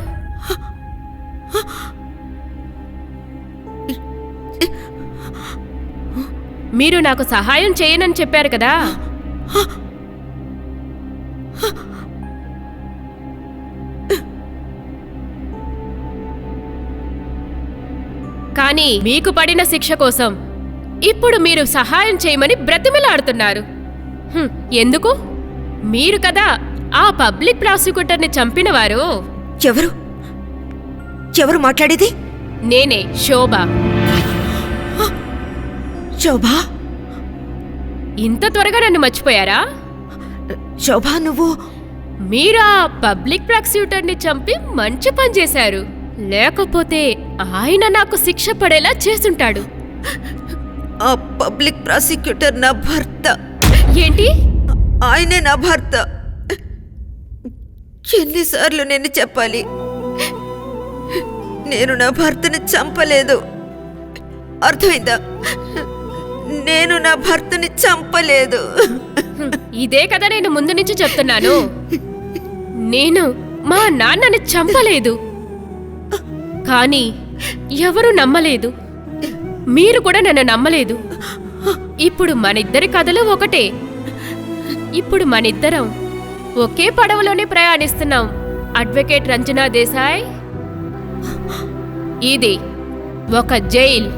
మీరు నాకు సహాయం చేయనని చెప్పారు కదా. కానీ మీకు పడిన శిక్ష కోసం ఇప్పుడు మీరు సహాయం చేయమని బ్రతిమిలాడుతున్నారు. ఎందుకు? మీరు కదా ఆ పబ్లిక్ ప్రాసిక్యూటర్ని చంపినవారు. ఎవరు మాట్లాడేది? నేనే, శోభ. శోభా? ఇంత త్వరగా నన్ను మర్చిపోయారా? శోభా, నువ్వు? మీరు ఆ పబ్లిక్ ప్రాసిక్యూటర్ని చంపి మంచి పని చేశారు. లేకపోతే ఆయన నాకు శిక్ష పడేలా చేసుంటాడు. ఆ పబ్లిక్ ప్రాసిక్యూటర్ నా భర్త. ఏంటి? ఆయనే నా భర్త. ఎన్నిసార్లు నేను చెప్పాలి? నేను నా భర్తని చంపలేదు. అర్థమైందా? నేను నా భర్తని చంపలేదు. ఇదే కదా నేను ముందు నుంచి చెప్తున్నాను. నేను మా నాన్నని చంపలేదు. కానీ ఎవరు నమ్మలేదు. మీరు కూడా నన్ను నమ్మలేదు. ఇప్పుడు మనిద్దరి కథలు ఒకటే. ఇప్పుడు మనిద్దరం ఒకే పడవలోనే ప్రయాణిస్తున్నాం. అడ్వకేట్ రంజనా దేశాయ్, ఇది ఒక జైల్.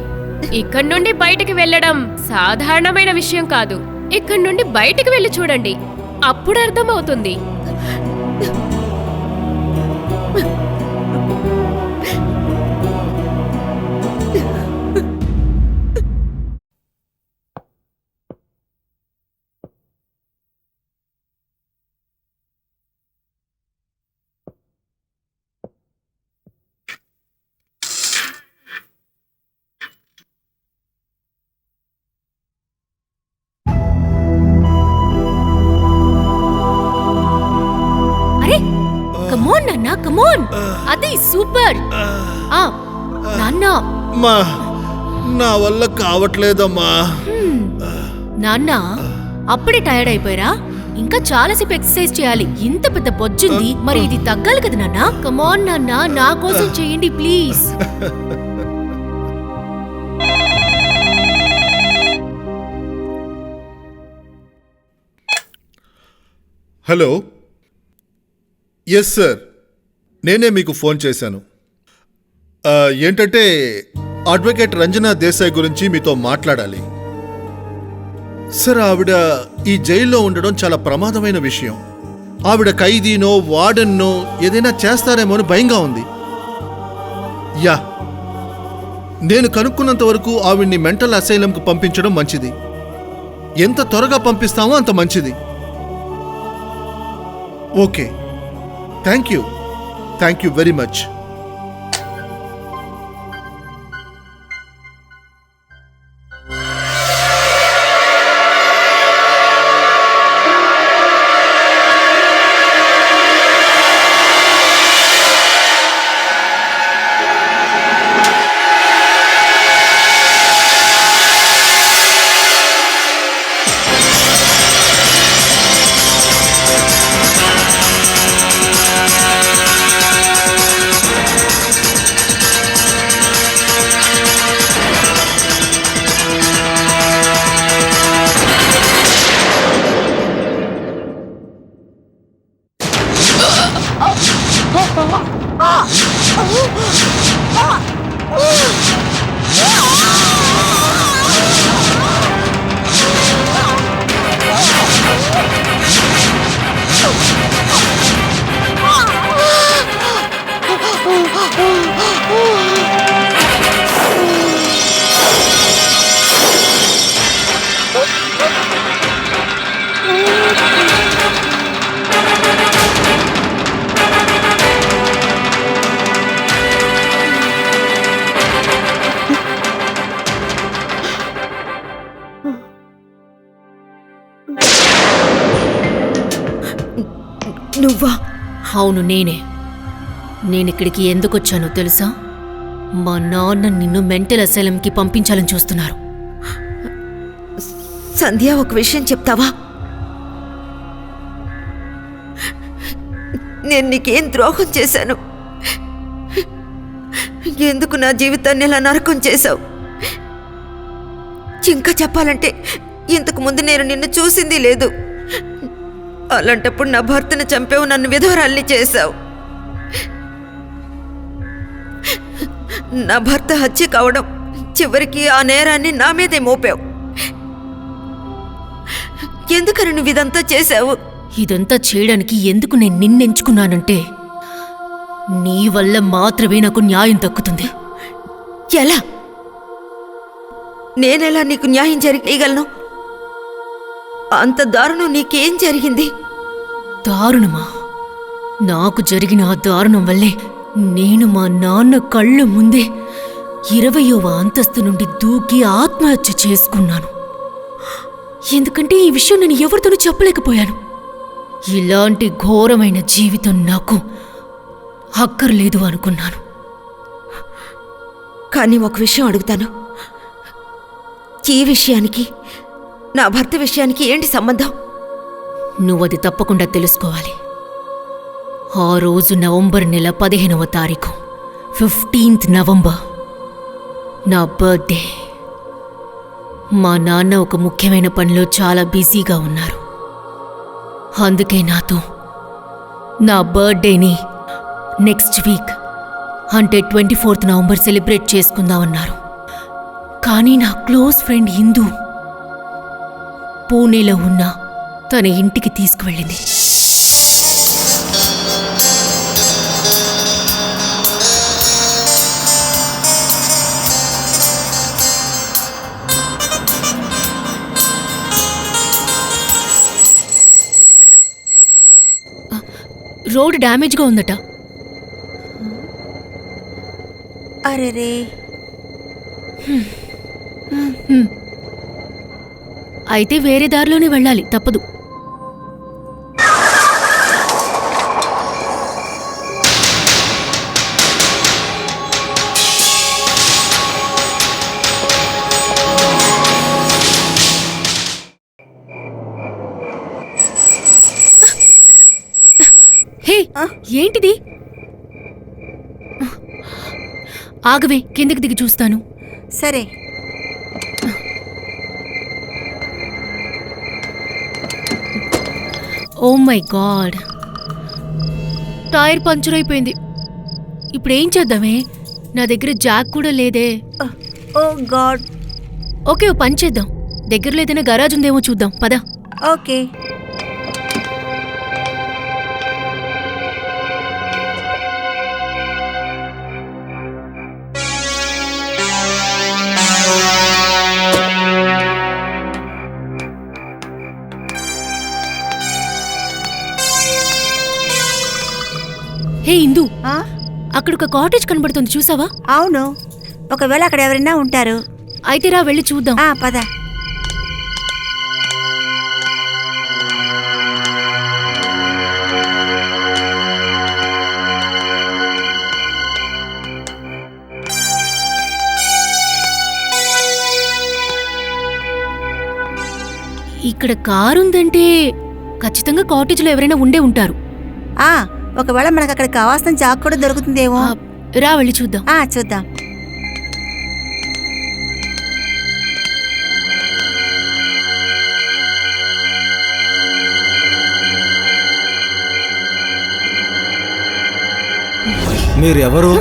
ఇక్కడి నుండి బయటికి వెళ్ళడం సాధారణమైన విషయం కాదు. ఇక్కడి నుండి బయటికి వెళ్ళి చూడండి, అప్పుడు అర్థమవుతుంది. కమోన్ నాన్న, కమోన్. అది సూపర్. నాన్న, నా వల్ల కావట్లేదమ్మా. నాన్న అప్పుడే టైర్డ్ అయిపోయారా? ఇంకా చాలాసేపు ఎక్సర్సైజ్ చేయాలి. ఇంత పెద్ద బొజ్జుంది, మరి ఇది తగ్గాలి కదా నాన్న. కమోన్ నాన్న, నా కోసం చేయండి ప్లీజ్. హలో. ఎస్ సార్, నేనే మీకు ఫోన్ చేశాను. ఏంటంటే అడ్వకేట్ రంజనా దేశాయ్ గురించి మీతో మాట్లాడాలి. సార్, ఆవిడ ఈ జైల్లో ఉండడం చాలా ప్రమాదమైన విషయం. ఆవిడ ఖైదీనో వార్డెన్నో ఏదైనా చేస్తారేమో అని భయంగా ఉంది. యా, నేను కనుక్కున్నంత వరకు ఆవిడ్ని మెంటల్ అసైలంకు పంపించడం మంచిది. ఎంత త్వరగా పంపిస్తామో అంత మంచిది. Okay, thank you very much. నువ్వా? అవును, నేనే. నేనిక్కడికి ఎందుకొచ్చానో తెలుసా? మా నాన్న నిన్ను మెంటల్ అసైలంకి పంపించాలని చూస్తున్నారు. సంధ్య, ఒక విషయం చెప్తావా? నేను నీకేం ద్రోహం చేశాను? ఎందుకు నా జీవితాన్ని ఇలా నరకం చేశావు? ఇంకా చెప్పాలంటే ఇంతకు ముందు నేను నిన్ను చూసింది లేదు. అలాంటప్పుడు నా భర్తను చంపావు, నన్ను విధవరాల్ని చేశావు. నా భర్త హత్య కావడం, చివరికి ఆ నేరాన్ని నా మీదే మోపావు. ఎందుకని నువ్వు ఇదంతా చేశావు? ఇదంతా చేయడానికి ఎందుకు నేను నిన్నెంచుకున్నానంటే, నీ వల్ల మాత్రమే నాకు న్యాయం దక్కుతుంది. ఎలా? నేనెలా నీకు న్యాయం చేయగలను? అంత దారుణం నీకేం జరిగింది? దారుణమా? నాకు జరిగిన ఆ దారుణం వల్లే నేను మా నాన్న కళ్ళ ముందే 20వ అంతస్తు నుండి దూకి ఆత్మహత్య చేసుకున్నాను. ఎందుకంటే ఈ విషయం నేను ఎవరితోనూ చెప్పలేకపోయాను. ఇలాంటి ఘోరమైన జీవితం నాకు అక్కర్లేదు అనుకున్నాను. కానీ ఒక విషయం అడుగుతాను. ఈ విషయానికి నా భర్త విషయానికి ఏంటి సంబంధం? నువ్వది తప్పకుండా తెలుసుకోవాలి. ఆ రోజు నవంబర్ నెల 15వ తారీఖు, 15th నవంబర్, నా బర్త్డే. మా నాన్న ఒక ముఖ్యమైన పనిలో చాలా బిజీగా ఉన్నారు. అందుకే నాతో నా బర్త్డేని నెక్స్ట్ వీక్ అంటే 24th నవంబర్ సెలబ్రేట్ చేసుకుందామన్నారు. కానీ నా క్లోజ్ ఫ్రెండ్ హిందూ పూణేలో ఉన్న తన ఇంటికి తీసుకువెళ్ళింది. రోడ్ డ్యామేజ్గా ఉందట. అరెరే, అయితే వేరే దారిలోనే వెళ్ళాలి, తప్పదు. హే, ఏంటిది? ఆగవే, కిందకి దిగి చూస్తాను. సరే. Oh my god, tyre puncture అయిపోయింది. ఇప్పుడు ఏం చేద్దామే? నా దగ్గర జాక్ కూడా లేదే. ఓ గాడ్. ఓకే, ఓ పని చేద్దాం. దగ్గరలో ఏదైనా గరాజ్ ఉందేమో చూద్దాం, పద. ఓకే. హే ఇందు, ఆ? అక్కడ ఒక కాటేజ్ కనబడుతుంది, చూసావా? అవును, ఒకవేళ అక్కడ ఎవరైనా ఉంటారు. అయితే రా, వెళ్ళి చూద్దాం. పద. ఇక్కడ కారు ఉందంటే ఖచ్చితంగా కాటేజ్లో ఎవరైనా ఉండే ఉంటారు. ఒకవేళ మనకు అక్కడ కావాల్సిన జాగ్ కూడా దొరుకుతుందేమో. రా, వెళ్ళి చూద్దాం. చూద్దాం. మీరెవరు?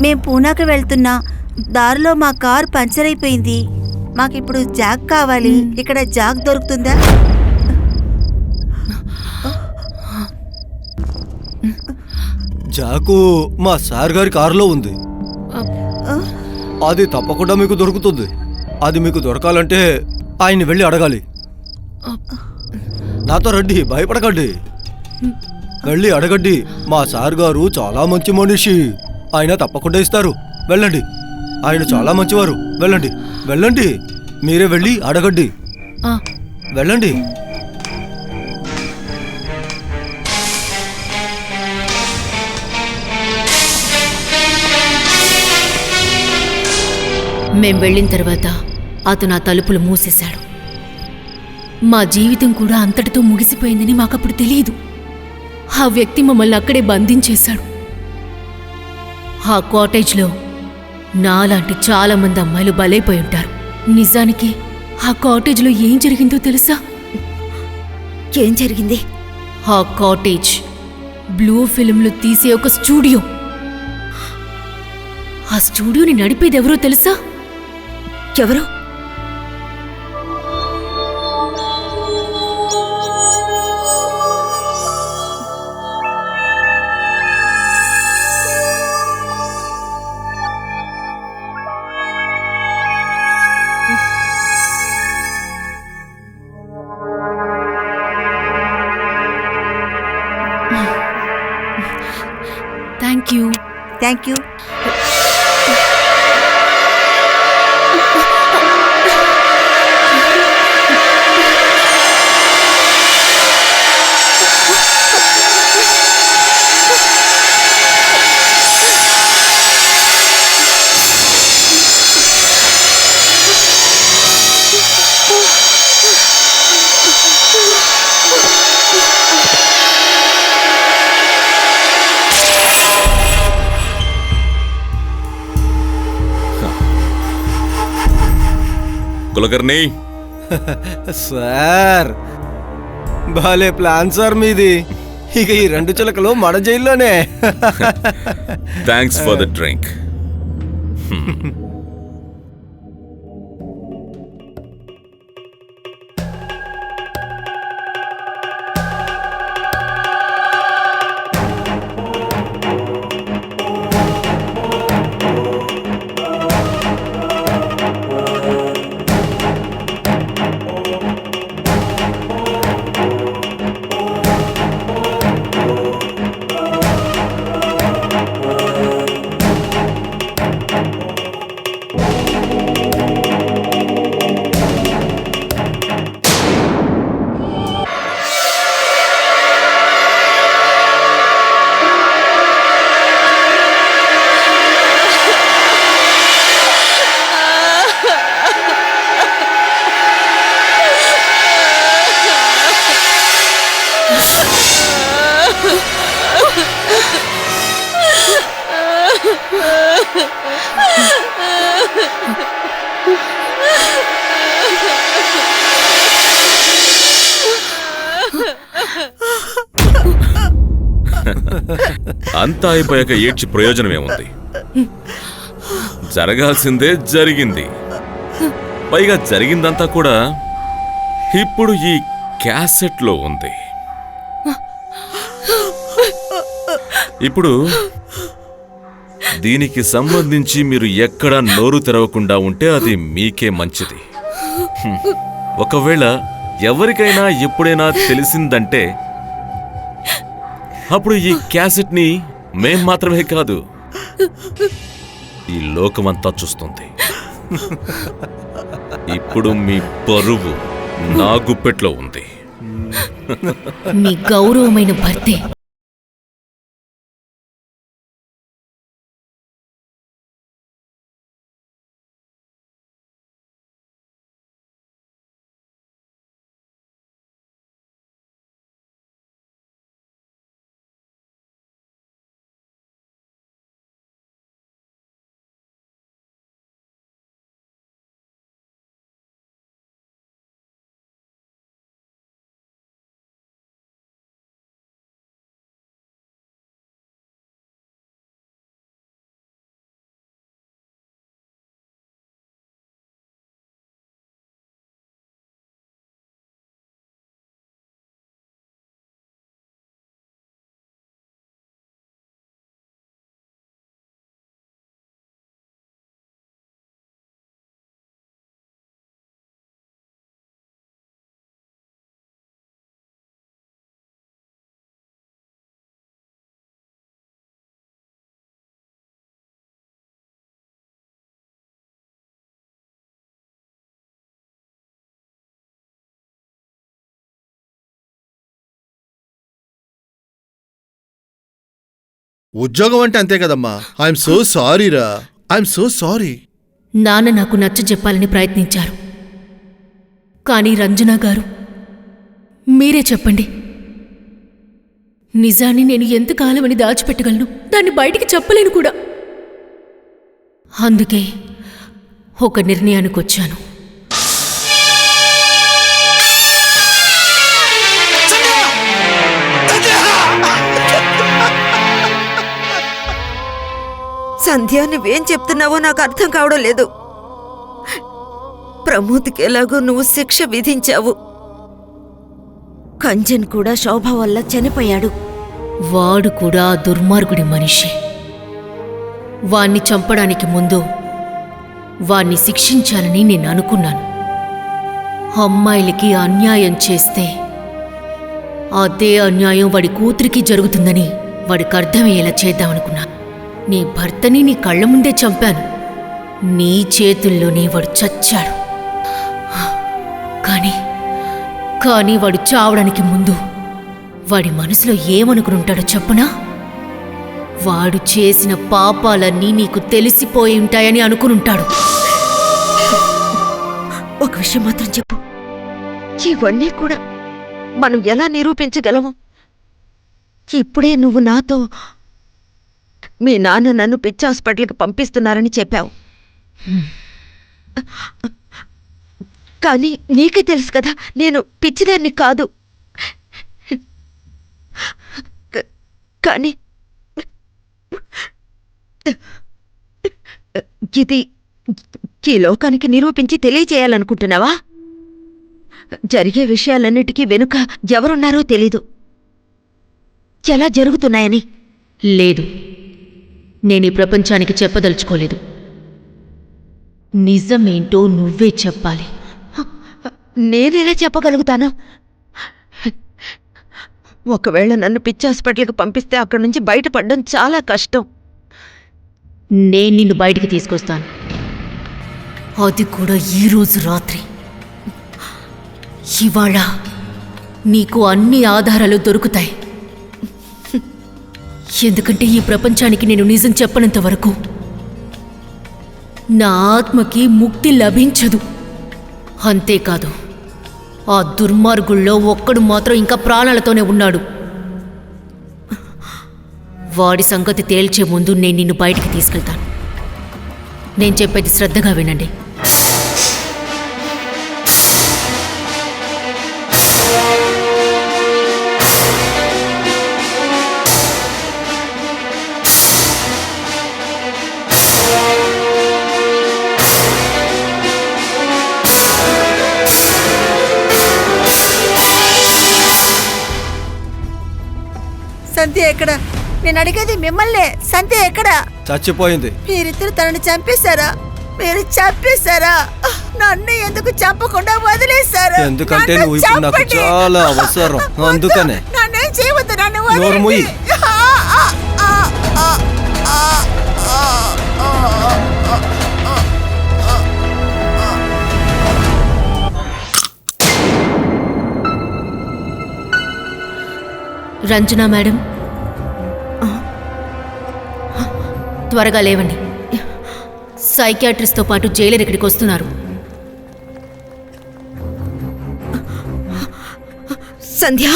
మేం పూనాకి వెళ్తున్నా. దారిలో మా కారు పంచర్ అయిపోయింది. మాకిప్పుడు జాగ్ కావాలి. ఇక్కడ జాగ్ దొరుకుతుందా? జాకు మా సార్ గారి కారులో ఉంది. అది తప్పకుండా మీకు దొరుకుతుంది. అది మీకు దొరకాలంటే ఆయన్ని వెళ్ళి అడగాలి. నాతో రండి, భయపడకండి. వెళ్ళి అడగండి. మా సార్ గారు చాలా మంచి మనిషి. ఆయన తప్పకుండా ఇస్తారు. వెళ్ళండి, ఆయన చాలా మంచివారు. వెళ్ళండి, వెళ్ళండి. మీరే వెళ్ళి అడగండి. వెళ్ళండి. మేం వెళ్ళిన తర్వాత అతను ఆ తలుపులు మూసేశాడు. మా జీవితం కూడా అంతటితో ముగిసిపోయిందని మాకప్పుడు తెలియదు. ఆ వ్యక్తి మమ్మల్ని అక్కడే బంధించేశాడు. ఆ కాటేజ్లో నాలాంటి చాలా మంది అమ్మాయిలు బలైపోయి ఉంటారు. నిజానికి ఆ కాటేజ్లో ఏం జరిగిందో తెలుసా? ఏం జరిగింది? ఆ కాటేజ్ బ్లూ ఫిల్మ్లు తీసే ఒక స్టూడియో. ఆ స్టూడియోని నడిపేది ఎవరో తెలుసా? ఎవరు? Thank you. Thank you. Kulkarni sir, భలే ప్లాన్ సార్ మీది. ఇక ఈ 2 చిలకలు మన జైల్లోనే. Thanks for the drink. అంతా అయిపోయాక ఏడ్చి ప్రయోజనమేముంది? జరగాల్సిందే జరిగింది. పైగా జరిగిందంతా కూడా ఇప్పుడు ఈ క్యాసెట్లో ఉంది. ఇప్పుడు దీనికి సంబంధించి మీరు ఎక్కడా నోరు తెరవకుండా ఉంటే అది మీకే మంచిది. ఒకవేళ ఎవరికైనా ఎప్పుడైనా తెలిసిందంటే అప్పుడు ఈ క్యాసెట్ని మేం మాత్రమే కాదు, ఈ లోకమంతా చూస్తుంది. ఇప్పుడు మీ బరువు నా గుప్పెట్లో ఉంది. మీ గౌరవమైన భర్తే ఉద్యోగం అంటే అంతే కదమ్మా. ఐఎమ్ సో సారీరా, ఐఎమ్ సో సారీ. నాన్న నాకు నచ్చ చెప్పాలని ప్రయత్నించారు. కానీ రంజన గారు, మీరే చెప్పండి, నిజాన్ని నేను ఎంతకాలమని దాచిపెట్టగలను? దాన్ని బయటికి చెప్పలేను కూడా. అందుకే ఒక నిర్ణయానికి వచ్చాను. సంధ్య, నువ్వేం చెప్తున్నావో నాకు అర్థం కావడం లేదు. ప్రమోద్కి ఎలాగో నువ్వు శిక్ష విధించావు. కంజన్ కూడా శోభ వల్ల చనిపోయాడు. వాడు కూడా ఆ దుర్మార్గుడి మనిషి. వాణ్ణి చంపడానికి ముందు వాణ్ణి శిక్షించాలని నేను అనుకున్నాను. అమ్మాయిలకి అన్యాయం చేస్తే అదే అన్యాయం వాడి కూతురికి జరుగుతుందని వాడికి అర్థమయ్యేలా చేద్దామనుకున్నాను. నీ భర్తని నీ కళ్ళ ముందే చంపాను. నీ చేతుల్లోనే వాడు చచ్చాడు. కానీ వాడు చావడానికి ముందు వాడి మనసులో ఏమనుకునుంటాడో చెప్పునా? వాడు చేసిన పాపాలన్నీ నీకు తెలిసిపోయి ఉంటాయని అనుకునుంటాడు. ఒక విషయం మాత్రం చెప్పు, ఇవన్నీ కూడా మనం ఎలా నిరూపించగలము? ఇప్పుడే నువ్వు నాతో మీ నాన్న నన్ను పిచ్చి హాస్పిటల్కి పంపిస్తున్నారని చెప్పావు. కానీ నీకే తెలుసు కదా, నేను పిచ్చిదాన్ని కాదు. కానీ ఇది ఈ లోకానికి నిరూపించి తెలియచేయాలనుకుంటున్నావా? జరిగే విషయాలన్నిటికీ వెనుక ఎవరున్నారో తెలీదు, ఎలా జరుగుతున్నాయని. లేదు, నేను ఈ ప్రపంచానికి చెప్పదలుచుకోలేదు. నిజమేంటో నువ్వే చెప్పాలి. నేనేలా చెప్పగలుగుతాను? ఒకవేళ నన్ను పిచ్చి హాస్పిటల్కి పంపిస్తే అక్కడి నుంచి బయటపడడం చాలా కష్టం. నేను నిన్ను బయటికి తీసుకొస్తాను, అది కూడా ఈరోజు రాత్రి. ఇవాళ నీకు అన్ని ఆధారాలు దొరుకుతాయి. ఎందుకంటే ఈ ప్రపంచానికి నేను నిజం చెప్పనంత వరకు నా ఆత్మకి ముక్తి లభించదు. అంతేకాదు, ఆ దుర్మార్గుల్లో ఒక్కడు మాత్రం ఇంకా ప్రాణాలతోనే ఉన్నాడు. వాడి సంగతి తేల్చే ముందు నేను నిన్ను బయటికి తీసుకెళ్తాను. నేను చెప్పేది శ్రద్ధగా వినండి. సంధ్య ఎక్కడ? నేను అడిగేది మిమ్మల్నే. సంధ్య ఎక్కడ? చచ్చిపోయింది. మీరిద్దరు తనని చంపేశారా? మీరు చంపేశారా? నన్ను ఎందుకు చంపకుండా వదిలేశారు? ఎందుకంటే నువ్వు ఇప్పుడు నాకు చాలా అవసరం, అందుకనే. నన్నేం చేయవద్దు, నన్ను నోరు మూయి. రంజనా మేడం, త్వరగా లేవండి. సైకియాట్రిస్ట్తో పాటు జైలర్ ఇక్కడికి వస్తున్నారు. సంధ్య,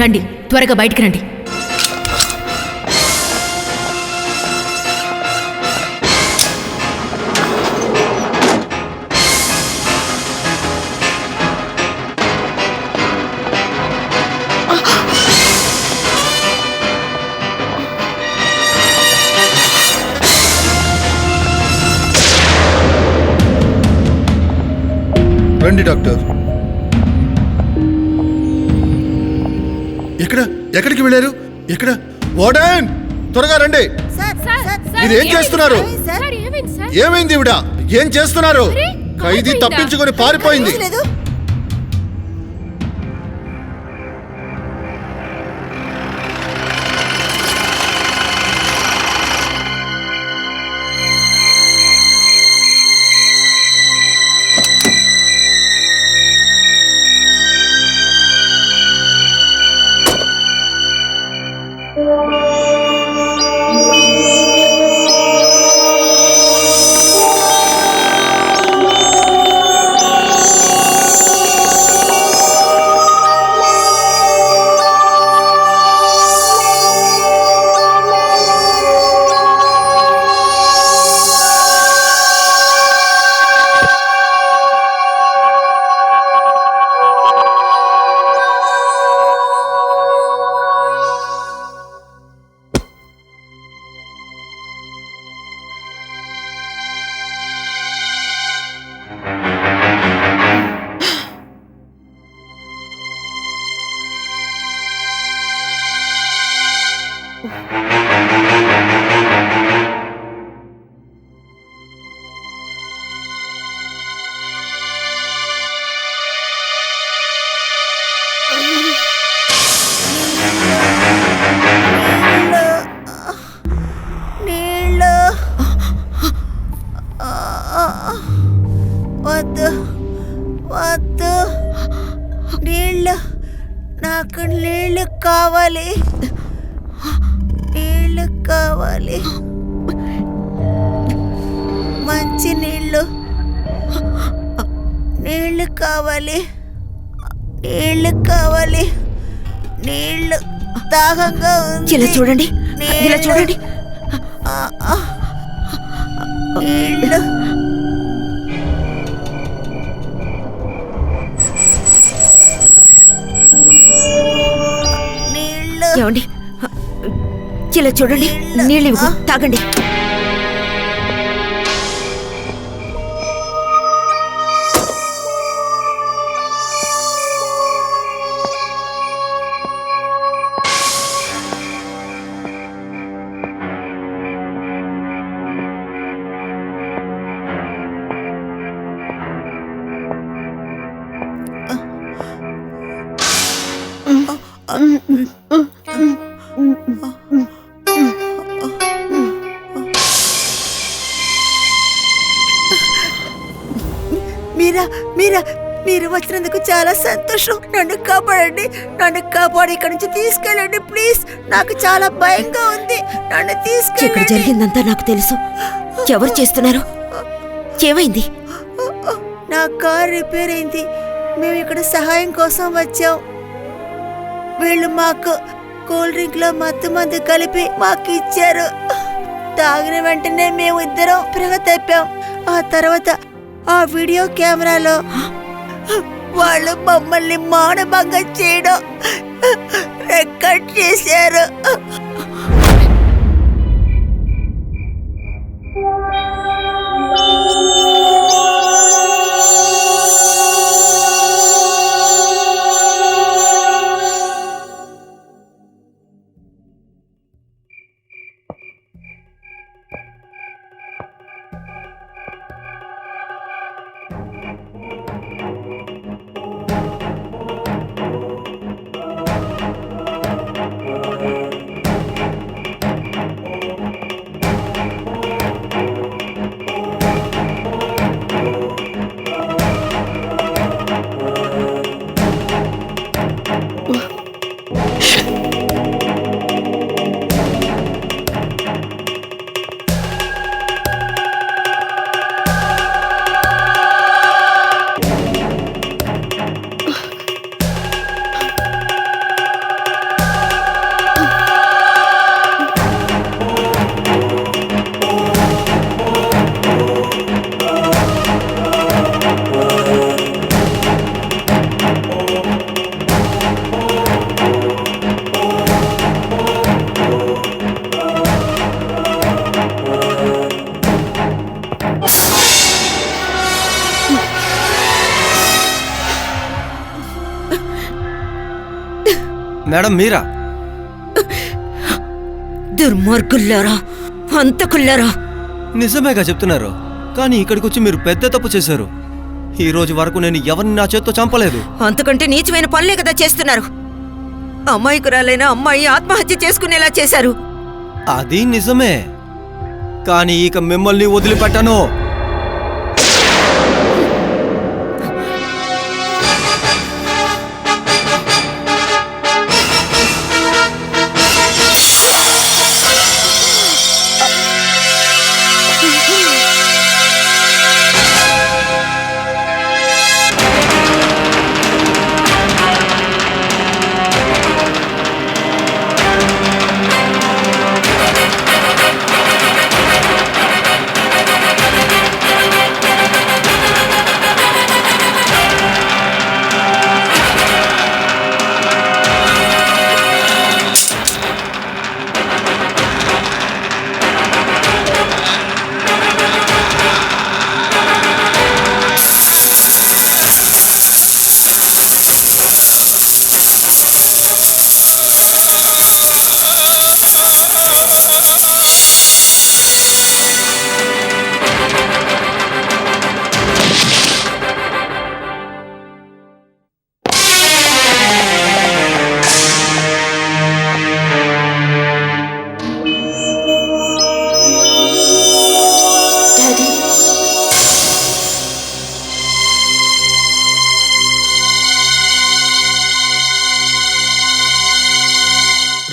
రండి, త్వరగా బయటికి రండి. రండి డాక్టర్. ఎక్కడికి వెళ్ళారు? ఎక్కడ? వార్డెన్, త్వరగా రండి. మీరేం చేస్తున్నారు? ఏమైంది ఇవిడ? ఏం చేస్తున్నారు? ఖైదీ తప్పించుకొని పారిపోయింది. నాకు నీళ్ళు కావాలి, నీళ్ళు కావాలి, మంచి నీళ్ళు, నీళ్ళు కావాలి, నీళ్ళు కావాలి, నీళ్ళు దాహంగా ఉంది. ఇలా చూడండి, ఇలా చూడండి. నీళ్ళు ఏమండి, ఇలా చూడండి, నీళ్ళు ఇవ్వు, తాగండి. మీరా మీరా మీరు వచ్చినందుకు చాలా సంతోషం. నన్ను కాపాడండి, నన్ను కాపాడి ఇక్కడి నుంచి తీసుకెళ్ళండి ప్లీజ్. నాకు చాలా భయంగా ఉంది, నన్ను ఇక్కడ తీసుకెళ్ళండి. జరిగిందంతా నాకు తెలుసు. ఎవరు చేస్తున్నారు? ఏమైంది? నా కార్ రిపేర్ అయింది, మేము ఇక్కడ సహాయం కోసం వచ్చాం. వీళ్ళు మాకు కూల్ డ్రింక్ లో మత్తు మందు కలిపి మాకు ఇచ్చారు. తాగిన వెంటనే మేము ఇద్దరం ప్రేమ తప్పాం. ఆ తర్వాత ఆ వీడియో కెమెరాలో వాళ్ళు మమ్మల్ని మానభంగం చేయడం రికార్డ్ చేశారు. మేడం మీరా? దుర్మార్గుల్లారా, హంతకుల్లారా! నిజమేగా చెప్తున్నారు, కానీ ఇక్కడికి వచ్చి మీరు పెద్ద తప్పు చేశారు. ఈ రోజు వరకు నేను ఎవరిని నా చేత్తో చంపలేదు. అంతకంటే నీచమైన పనులే కదా చేస్తున్నారు. అమాయకురాలైన అమ్మాయి ఆత్మహత్య చేసుకునేలా చేశారు. అది నిజమే, కానీ ఇక మిమ్మల్ని వదిలిపెట్టను.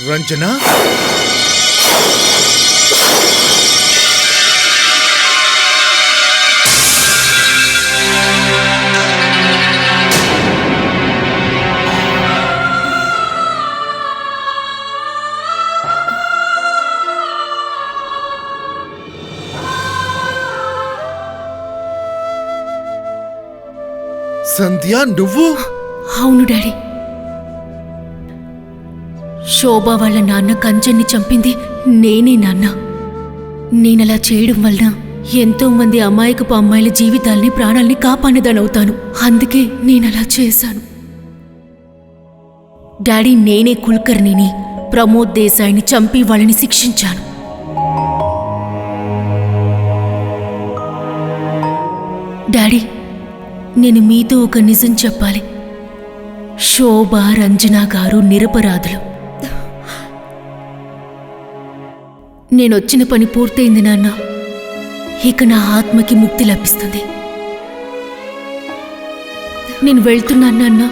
రంజన, సంధ్య నువ్వు? అవును డాడీ. శోభ వాళ్ళ నాన్న కంచన్ని చంపింది నేనే నాన్న. నేనలా చేయడం వలన ఎంతో మంది అమాయకపు అమ్మాయిల జీవితాల్ని ప్రాణాల్ని కాపాడేదానవుతాను. అందుకే నేనలా చేశాను. డాడీ, నేనే కుల్కర్ణిని, ప్రమోద్ దేశాయిని చంపి వాళ్ళని శిక్షించాను. డాడీ, నేను మీతో ఒక నిజం చెప్పాలి. శోభ, రంజన గారు నిరపరాధులు. నేనొచ్చిన పని పూర్తయింది నాన్న. ఇక నా ఆత్మకి ముక్తి లభిస్తుంది. నేను వెళ్తున్నాను నాన్న.